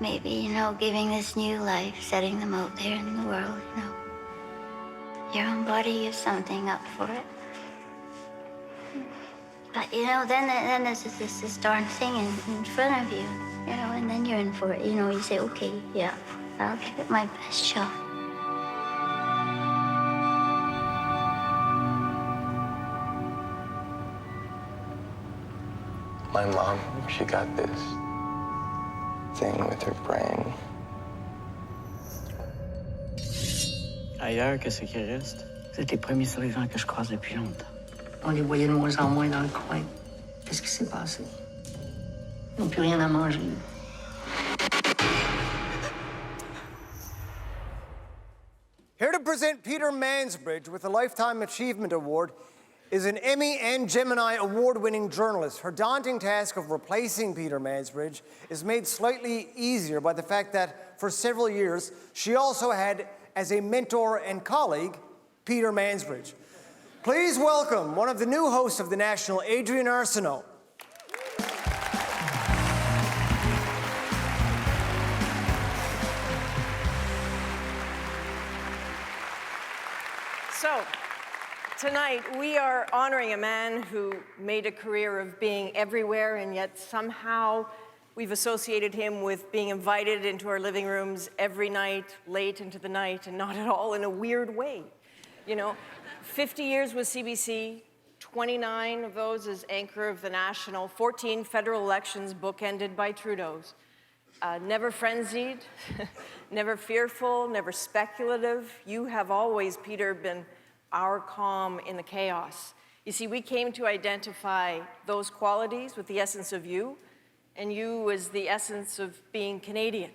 S12: Maybe, giving this new life, setting them out there in the world, your own body gives something up for it. But, then there's this darn thing in front of you, and then you're in for it. You say, okay, yeah, I'll give it my best shot.
S18: My mom, she got this thing with her brain.
S23: Ailleurs, qu'est-ce qui reste? Vous êtes les premiers survivants que je croise depuis longtemps. On les voyait de moins en moins dans le coin. Qu'est-ce qui s'est passé? Ils n'ont plus rien à manger.
S24: Here to present Peter Mansbridge with the Lifetime Achievement Award is an Emmy and Gemini award-winning journalist. Her daunting task of replacing Peter Mansbridge is made slightly easier by the fact that for several years, she also had as a mentor and colleague, Peter Mansbridge. Please welcome one of the new hosts of The National, Adrienne Arsenault.
S26: So, tonight, we are honoring a man who made a career of being everywhere, and yet somehow we've associated him with being invited into our living rooms every night, late into the night, and not at all in a weird way. 50 years with CBC, 29 of those as anchor of The National, 14 federal elections bookended by Trudeau's. Never frenzied, never fearful, never speculative. You have always, Peter, been our calm in the chaos. You see, we came to identify those qualities with the essence of you, and you was the essence of being Canadian.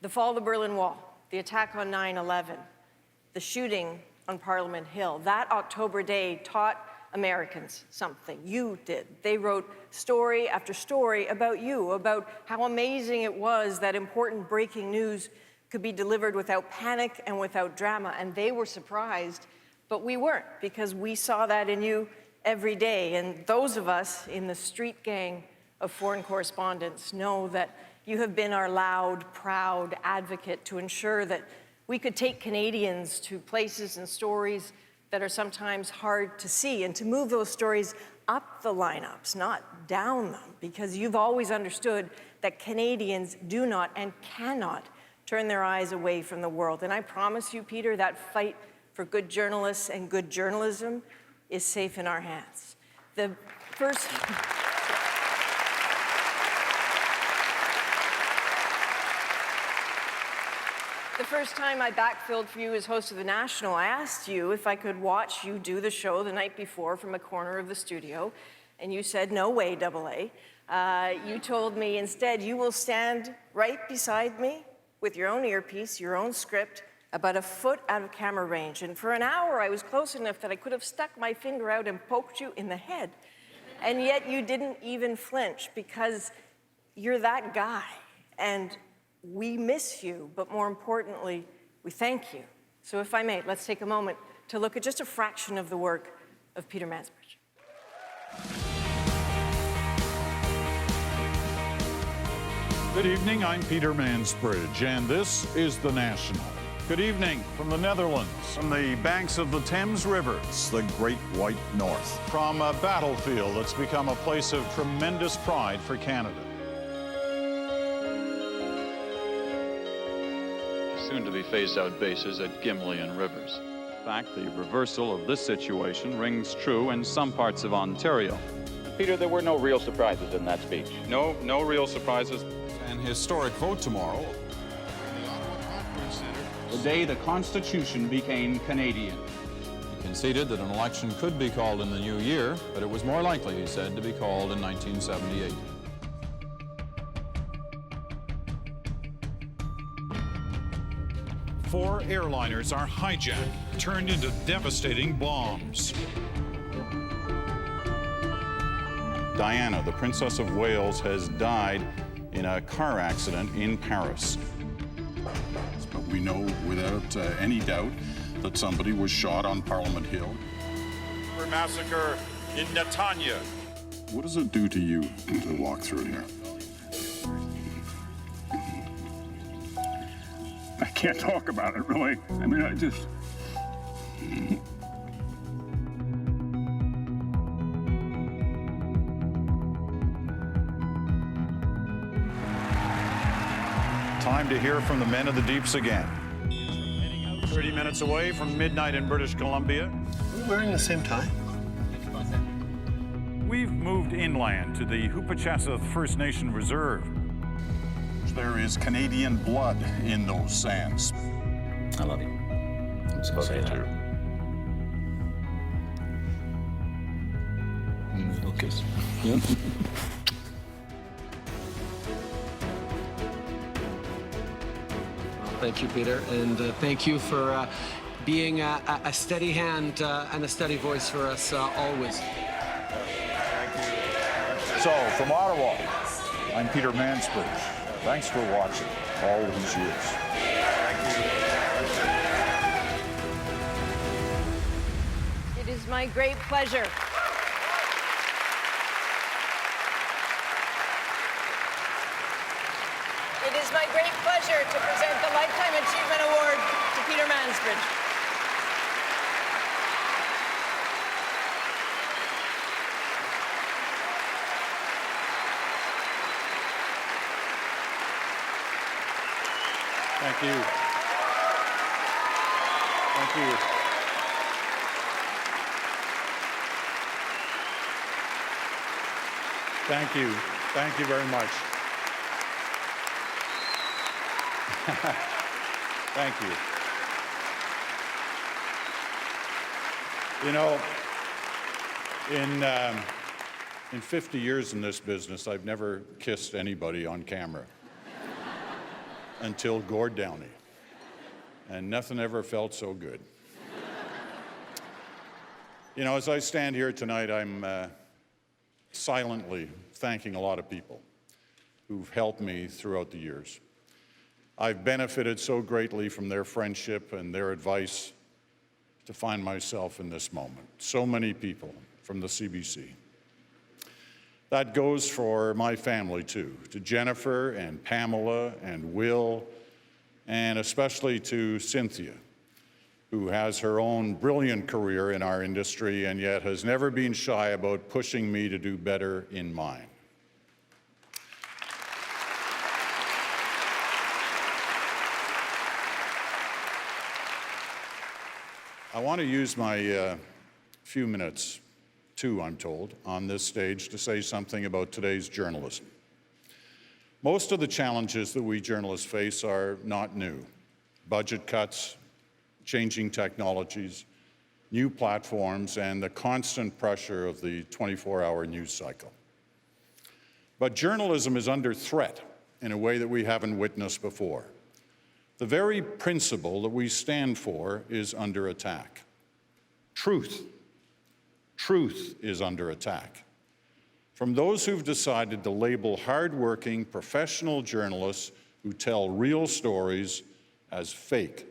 S26: The fall of the Berlin Wall, the attack on 9/11, the shooting on Parliament Hill, that October day taught Americans something. You did. They wrote story after story about you, about how amazing it was that important breaking news could be delivered without panic and without drama. And they were surprised, but we weren't, because we saw that in you every day. And those of us in the street gang of foreign correspondents know that you have been our loud, proud advocate to ensure that we could take Canadians to places and stories that are sometimes hard to see, and to move those stories up the lineups, not down them, because you've always understood that Canadians do not and cannot turn their eyes away from the world. And I promise you, Peter, that fight for good journalists and good journalism is safe in our hands. The first... first time I backfilled for you as host of The National, I asked you if I could watch you do the show the night before from a corner of the studio, and you said, no way, AA. You told me instead you will stand right beside me with your own earpiece, your own script, about a foot out of camera range. And for an hour, I was close enough that I could have stuck my finger out and poked you in the head. And yet you didn't even flinch because you're that guy. And we miss you, but more importantly, we thank you. So if I may, let's take a moment to look at just a fraction of the work of Peter Mansbridge.
S2: Good evening, I'm Peter Mansbridge, and this is The National. Good evening from the Netherlands, from the banks of the Thames River.
S1: It's the Great White North.
S2: From a battlefield that's become a place of tremendous pride for Canada.
S5: Soon to be phased out bases at Gimli and Rivers. In fact, the reversal of this situation rings true in some parts of Ontario.
S8: Peter, there were no real surprises in that speech.
S5: No real surprises.
S2: An historic vote tomorrow.
S9: The day the Constitution became Canadian.
S5: He conceded that an election could be called in the new year, but it was more likely, he said, to be called in 1978.
S2: Four airliners are hijacked, turned into devastating bombs. Diana, the Princess of Wales, has died in a car accident in Paris.
S10: But we know without any doubt that somebody was shot on Parliament Hill.
S2: Massacre in Netanya.
S10: What does it do to you to walk through here?
S11: I can't talk about it, really. I mean, I just...
S2: Time to hear from the men of the deeps again. 30 minutes away from midnight in British Columbia.
S27: Are we wearing the same tie?
S2: We've moved inland to the Hoopachassa First Nation Reserve.
S10: There is Canadian blood in those sands.
S27: I love you. I'm just gonna say that. Little kiss. Yep.
S28: Thank you, Peter, and thank you for being a steady hand and a steady voice for us always.
S2: So, from Ottawa, I'm Peter Mansbridge. Thanks for watching all these years.
S26: It is my great pleasure. It is my great pleasure to present the Lifetime Achievement Award to Peter Mansbridge.
S2: Thank you. Thank you. Thank you. Thank you very much. Thank you. You know, in 50 years in this business, I've never kissed anybody on camera. Until Gord Downey. And nothing ever felt so good. You know, as I stand here tonight, I'm silently thanking a lot of people who've helped me throughout the years. I've benefited so greatly from their friendship and their advice to find myself in this moment. So many people from the CBC. That goes for my family, too, to Jennifer and Pamela and Will, and especially to Cynthia, who has her own brilliant career in our industry and yet has never been shy about pushing me to do better in mine. I want to use my few minutes, I'm told, on this stage to say something about today's journalism. Most of the challenges that we journalists face are not new. budget cuts, changing technologies, new platforms, and the constant pressure of the 24-hour news cycle. But journalism is under threat in a way that we haven't witnessed before. The very principle that we stand for is under attack. Truth is under attack from those who've decided to label hardworking professional journalists who tell real stories as fake.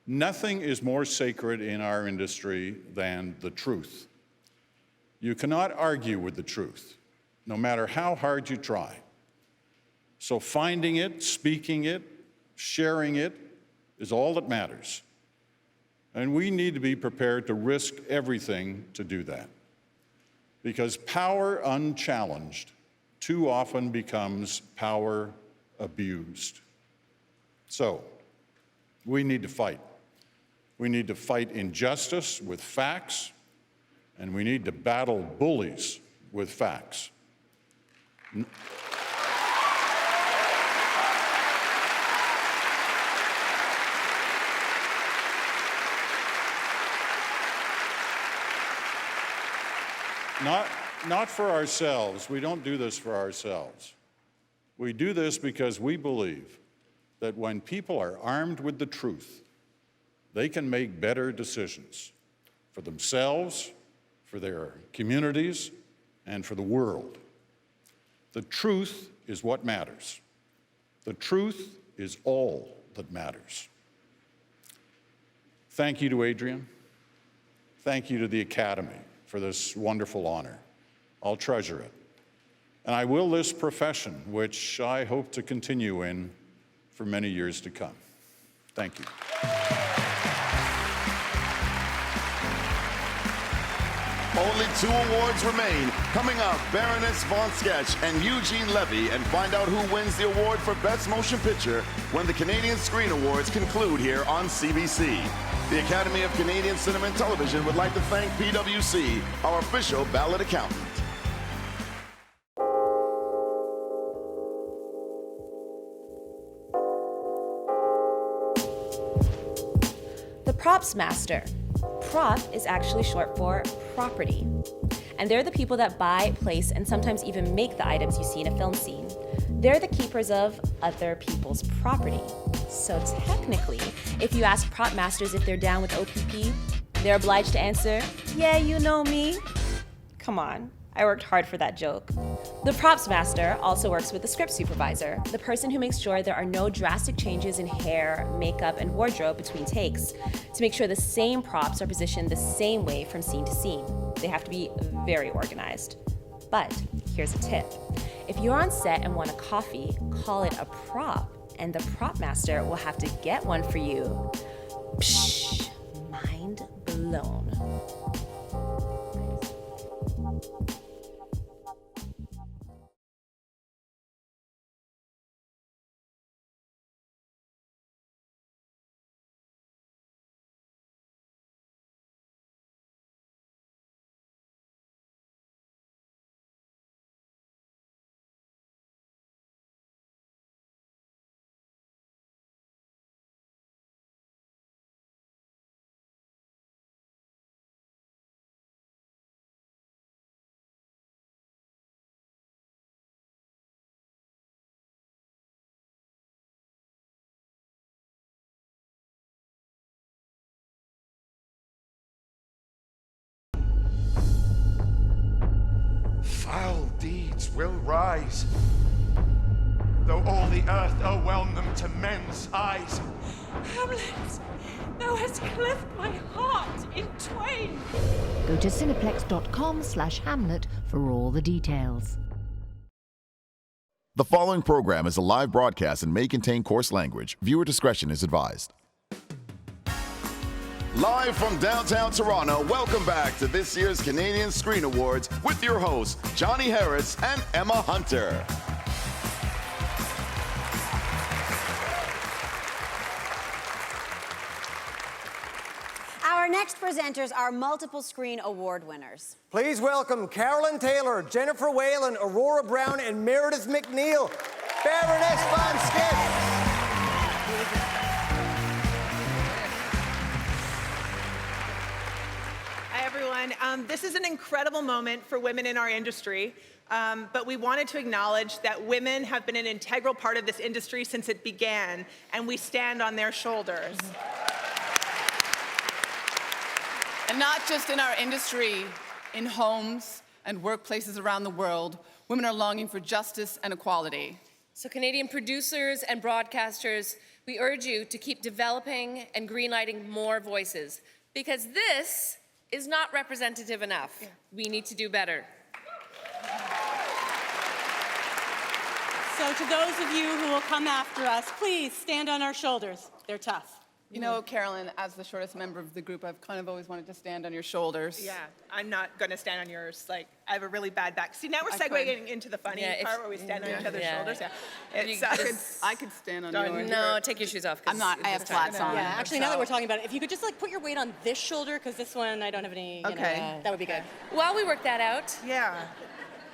S2: Nothing is more sacred in our industry than the truth. You cannot argue with the truth, no matter how hard you try. So finding it, speaking it, sharing it is all that matters. And we need to be prepared to risk everything to do that. Because power unchallenged too often becomes power abused. So, we need to fight. We need to fight injustice with facts, and we need to battle bullies with facts. Not for ourselves. We don't do this for ourselves. We do this because we believe that when people are armed with the truth, they can make better decisions for themselves, for their communities, and for the world. The truth is what matters. The truth is all that matters. Thank you to Adrian. Thank you to the Academy for this wonderful honor. I'll treasure it. And I will this profession, which I hope to continue in for many years to come. Thank you.
S1: Only 2 awards remain. Coming up, Baroness Von Sketch and Eugene Levy, and find out who wins the award for Best Motion Picture when the Canadian Screen Awards conclude here on CBC. The Academy of Canadian Cinema and Television would like to thank PwC, our official ballot accountant.
S3: The Props Master. Prop is actually short for property. And they're the people that buy, place, and sometimes even make the items you see in a film scene. They're the keepers of other people's property. So technically, if you ask prop masters if they're down with OPP, they're obliged to answer, yeah, you know me. Come on, I worked hard for that joke. The props master also works with the script supervisor, the person who makes sure there are no drastic changes in hair, makeup, and wardrobe between takes to make sure the same props are positioned the same way from scene to scene. They have to be very organized. But here's a tip. If you're on set and want a coffee, call it a prop, and the prop master will have to get one for you. Psh, mind blown.
S13: Foul deeds will rise, though all the earth o'erwhelm them to men's eyes.
S14: Hamlet, thou hast cleft my heart in twain.
S15: Go to cineplex.com/Hamlet for all the details.
S1: The following program is a live broadcast and may contain coarse language. Viewer discretion is advised. Live from downtown Toronto, welcome back to this year's Canadian Screen Awards with your hosts, Jonny Harris and Emma Hunter.
S16: Our next presenters are multiple Screen Award winners.
S24: Please welcome Carolyn Taylor, Jennifer Whalen, Aurora Brown, and Meredith McNeil. Baroness Von Sketch.
S4: everyone. This is an incredible moment for women in our industry, but we wanted to acknowledge that women have been an integral part of this industry since it began, and we stand on their shoulders.
S6: And not just in our industry, in homes and workplaces around the world, women are longing for justice and equality.
S17: So Canadian producers and broadcasters, we urge you to keep developing and greenlighting more voices, because this is not representative enough. We need to do better.
S14: So to those of you who will come after us, please stand on our shoulders. They're tough.
S6: You know, Carolyn, as the shortest member of the group, I've kind of always wanted to stand on your shoulders.
S4: Yeah, I'm not going to stand on yours. Like, I have a really bad back. See, now we're segueing into the funny part where we stand on each other's shoulders. Yeah.
S6: I could stand on yours.
S17: No, take your shoes off.
S6: I'm not. I have flats on.
S14: Yeah, actually, now that we're talking about it, if you could just like put your weight on this shoulder, because this one I don't have any. You know, that would be good.
S17: While we work that out,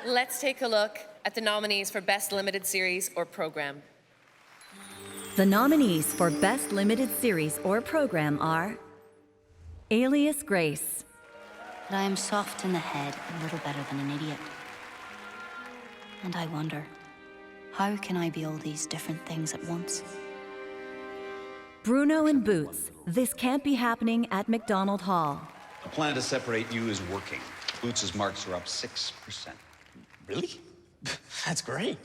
S17: let's take a look at the nominees for Best Limited Series or Program.
S19: The nominees for Best Limited Series or Program are Alias Grace.
S12: But I am soft in the head and little better than an idiot. And I wonder, how can I be all these different things at once?
S19: Bruno and Boots. This can't be happening at McDonald Hall.
S20: The plan to separate you is working. Boots' marks are up 6%.
S21: Really? That's great.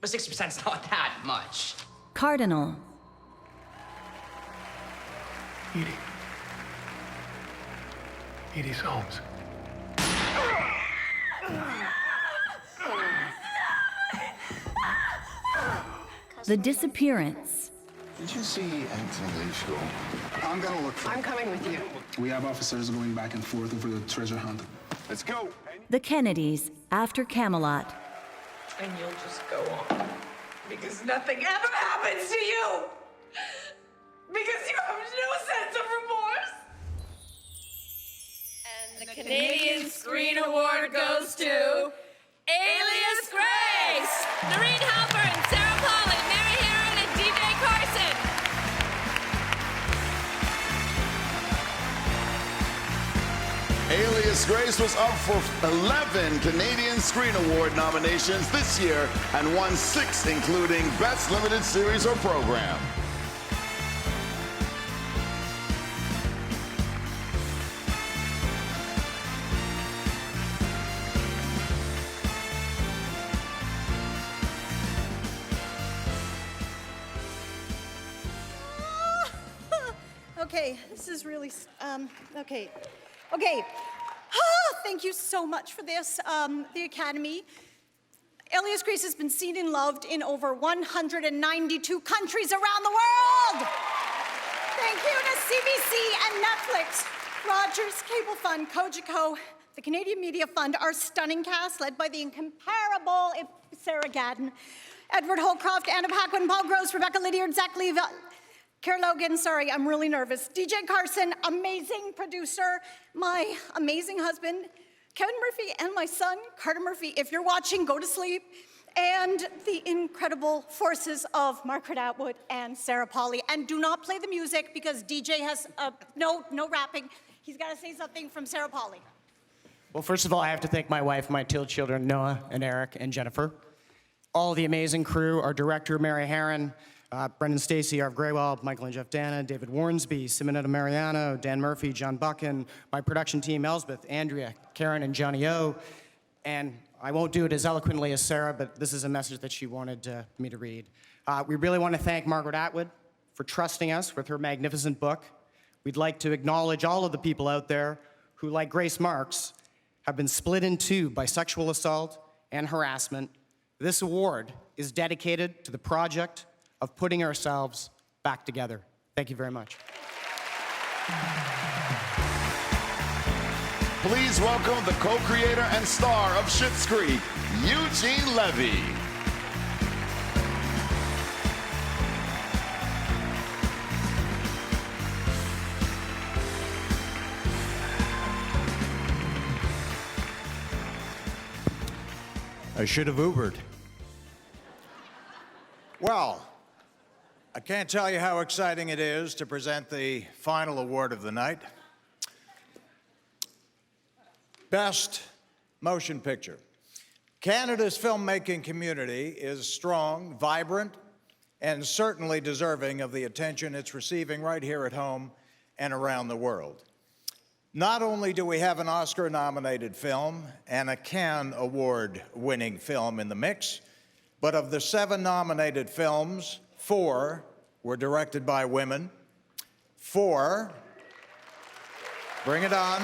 S21: But 6%'s not that much.
S19: Cardinal.
S13: Edie Soames.
S19: The Disappearance.
S22: Did you see Anthony Leach go? I'm gonna look for him.
S14: I'm coming with you.
S22: We have officers going back and forth over the treasure hunt. Let's go.
S19: The Kennedys, After Camelot.
S14: And you'll just go on. Because nothing ever happens to you! Because you have no sense of remorse!
S17: And the Canadian Screen Award goes to Alias Grace, Noreen Halpern, Sarah Polley, Mary Herron, and DJ Carson.
S1: Alias Grace was up for 11 Canadian Screen Award nominations this year and won 6, including Best Limited Series or Program.
S14: Okay, this is really, okay. Thank you so much for this, the Academy. Alias Grace has been seen and loved in over 192 countries around the world. Thank you to CBC and Netflix, Rogers Cable Fund, Cogeco, the Canadian Media Fund, our stunning cast led by the incomparable Sarah Gadden, Edward Holcroft, Anna Paquin, Paul Gross, Rebecca Lydiard, Zach Leva, Cara Logan, sorry, I'm really nervous. DJ Carson, amazing producer, my amazing husband, Kevin Murphy, and my son, Carter Murphy. If you're watching, go to sleep. And the incredible forces of Margaret Atwood and Sarah Polley. And do not play the music because DJ has, no rapping. He's got to say something from Sarah Polley.
S25: Well, first of all, I have to thank my wife, my two children, Noah and Eric and Jennifer. All the amazing crew, our director, Mary Herron, Brendan Stacy, Earl Grey Award, Michael and Jeff Dana, David Warnsby, Simonetta Mariano, Dan Murphy, John Buchan, my production team, Elsbeth, Andrea, Karen, and Johnny O. And I won't do it as eloquently as Sarah, but this is a message that she wanted me to read. We really want to thank Margaret Atwood for trusting us with her magnificent book. We'd like to acknowledge all of the people out there who, like Grace Marks, have been split in two by sexual assault and harassment. This award is dedicated to the project of putting ourselves back together. Thank you very much.
S1: Please welcome the co-creator and star of Schitt's Creek, Eugene Levy.
S29: I should have Ubered. Well, I can't tell you how exciting it is to present the final award of the night. Best Motion Picture. Canada's filmmaking community is strong, vibrant, and certainly deserving of the attention it's receiving right here at home and around the world. Not only do we have an Oscar-nominated film and a Cannes Award-winning film in the mix, but of the 7 nominated films, 4 were directed by women, 4, bring it on,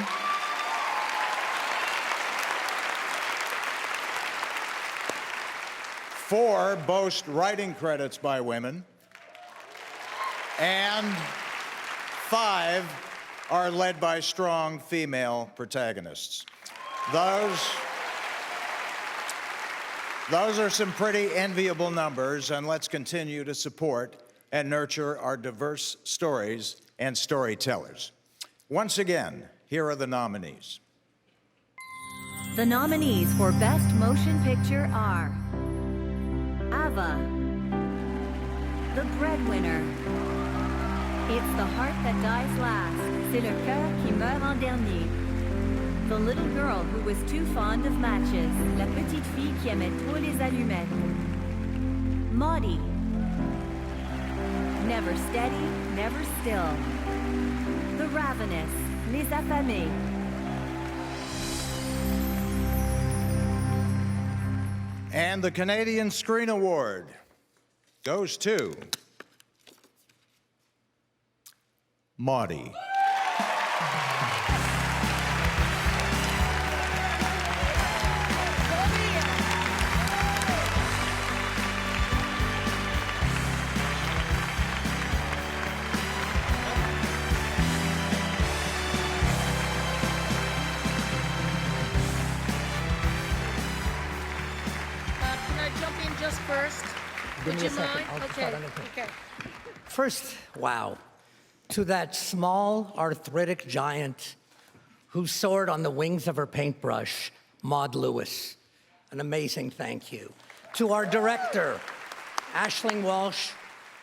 S29: 4 boast writing credits by women, and 5 are led by strong female protagonists. Those are some pretty enviable numbers, and let's continue to support and nurture our diverse stories and storytellers. Once again, here are the nominees.
S19: The nominees for Best Motion Picture are Ava, The Breadwinner, It's the Heart That Dies Last, C'est le cœur qui meurt en dernier, The Little Girl Who Was Too Fond of Matches, La Petite Fille qui aimait trop les allumettes, Maudie, Never Steady, Never Still, The Ravenous, Les Affamés.
S29: And the Canadian Screen Award goes to Maudie.
S5: First, would you mind? Okay. Okay.
S7: First, wow, to that small arthritic giant who soared on the wings of her paintbrush, Maud Lewis, an amazing thank you. To our director, Aisling Walsh,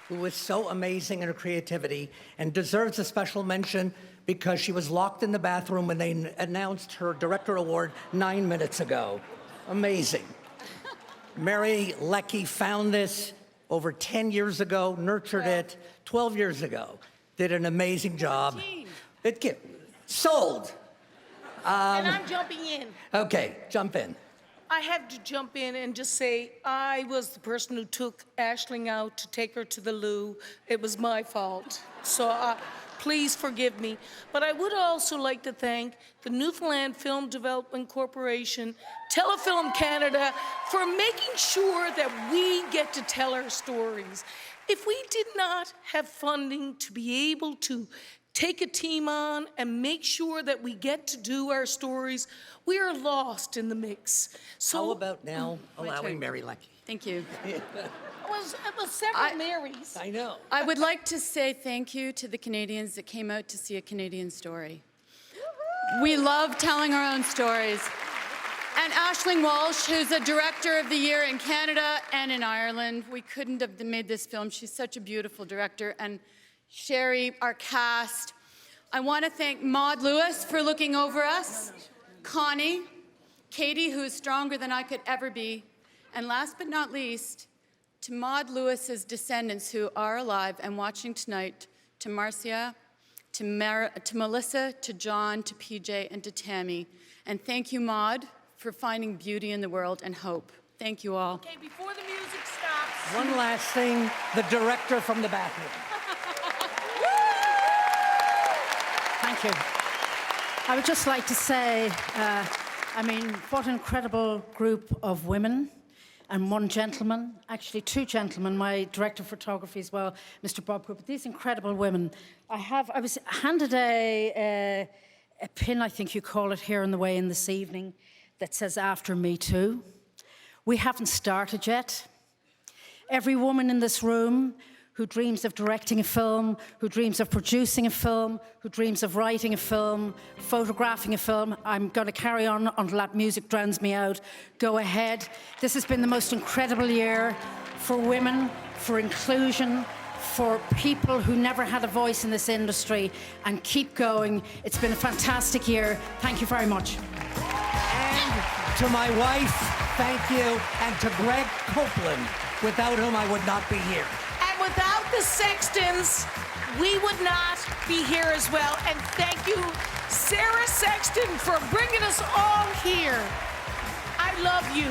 S7: who was so amazing in her creativity and deserves a special mention because she was locked in the bathroom when they announced her director award 9 minutes ago. Amazing. Mary Leckie found this over 10 years ago, nurtured it 12 years ago, did an amazing job. Sold.
S5: And I'm jumping in.
S7: Okay, jump in.
S5: I have to jump in and just say I was the person who took Aisling out to take her to the loo. It was my fault. So please forgive me. But I would also like to thank the Newfoundland Film Development Corporation, Telefilm Canada, for making sure that we get to tell our stories. If we did not have funding to be able to take a team on and make sure that we get to do our stories, we are lost in the mix. So,
S7: how about now allowing Mary Leckie?
S8: Thank you.
S5: It was several Marys.
S7: I know.
S8: I would like to say thank you to the Canadians that came out to see a Canadian story. We love telling our own stories. And Aisling Walsh, who's a Director of the Year in Canada and in Ireland. We couldn't have made this film. She's such a beautiful director. And Sherry, our cast. I want to thank Maud Lewis for looking over us, Connie, Katie, who is stronger than I could ever be, and last but not least, to Maud Lewis's descendants who are alive and watching tonight, to Marcia, to Melissa, to John, to PJ, and to Tammy. And thank you, Maud, for finding beauty in the world and hope. Thank you all.
S5: Okay, before the music stops.
S7: One last thing, the director from the bathroom.
S9: Thank you. I would just like to say, what an incredible group of women and one gentleman, actually 2 gentlemen, my director of photography as well, Mr. Bob Cooper, these incredible women. I was handed a pin, I think you call it, here on the way in this evening that says, "After Me Too." We haven't started yet. Every woman in this room who dreams of directing a film, who dreams of producing a film, who dreams of writing a film, photographing a film. I'm going to carry on until that music drowns me out. Go ahead. This has been the most incredible year for women, for inclusion, for people who never had a voice in this industry, and keep going. It's been a fantastic year. Thank you very much.
S7: To my wife, thank you. And to Greg Copeland, without whom I would not be here.
S5: And without the Sextons, we would not be here as well. And thank you, Sarah Sexton, for bringing us all here. I love you.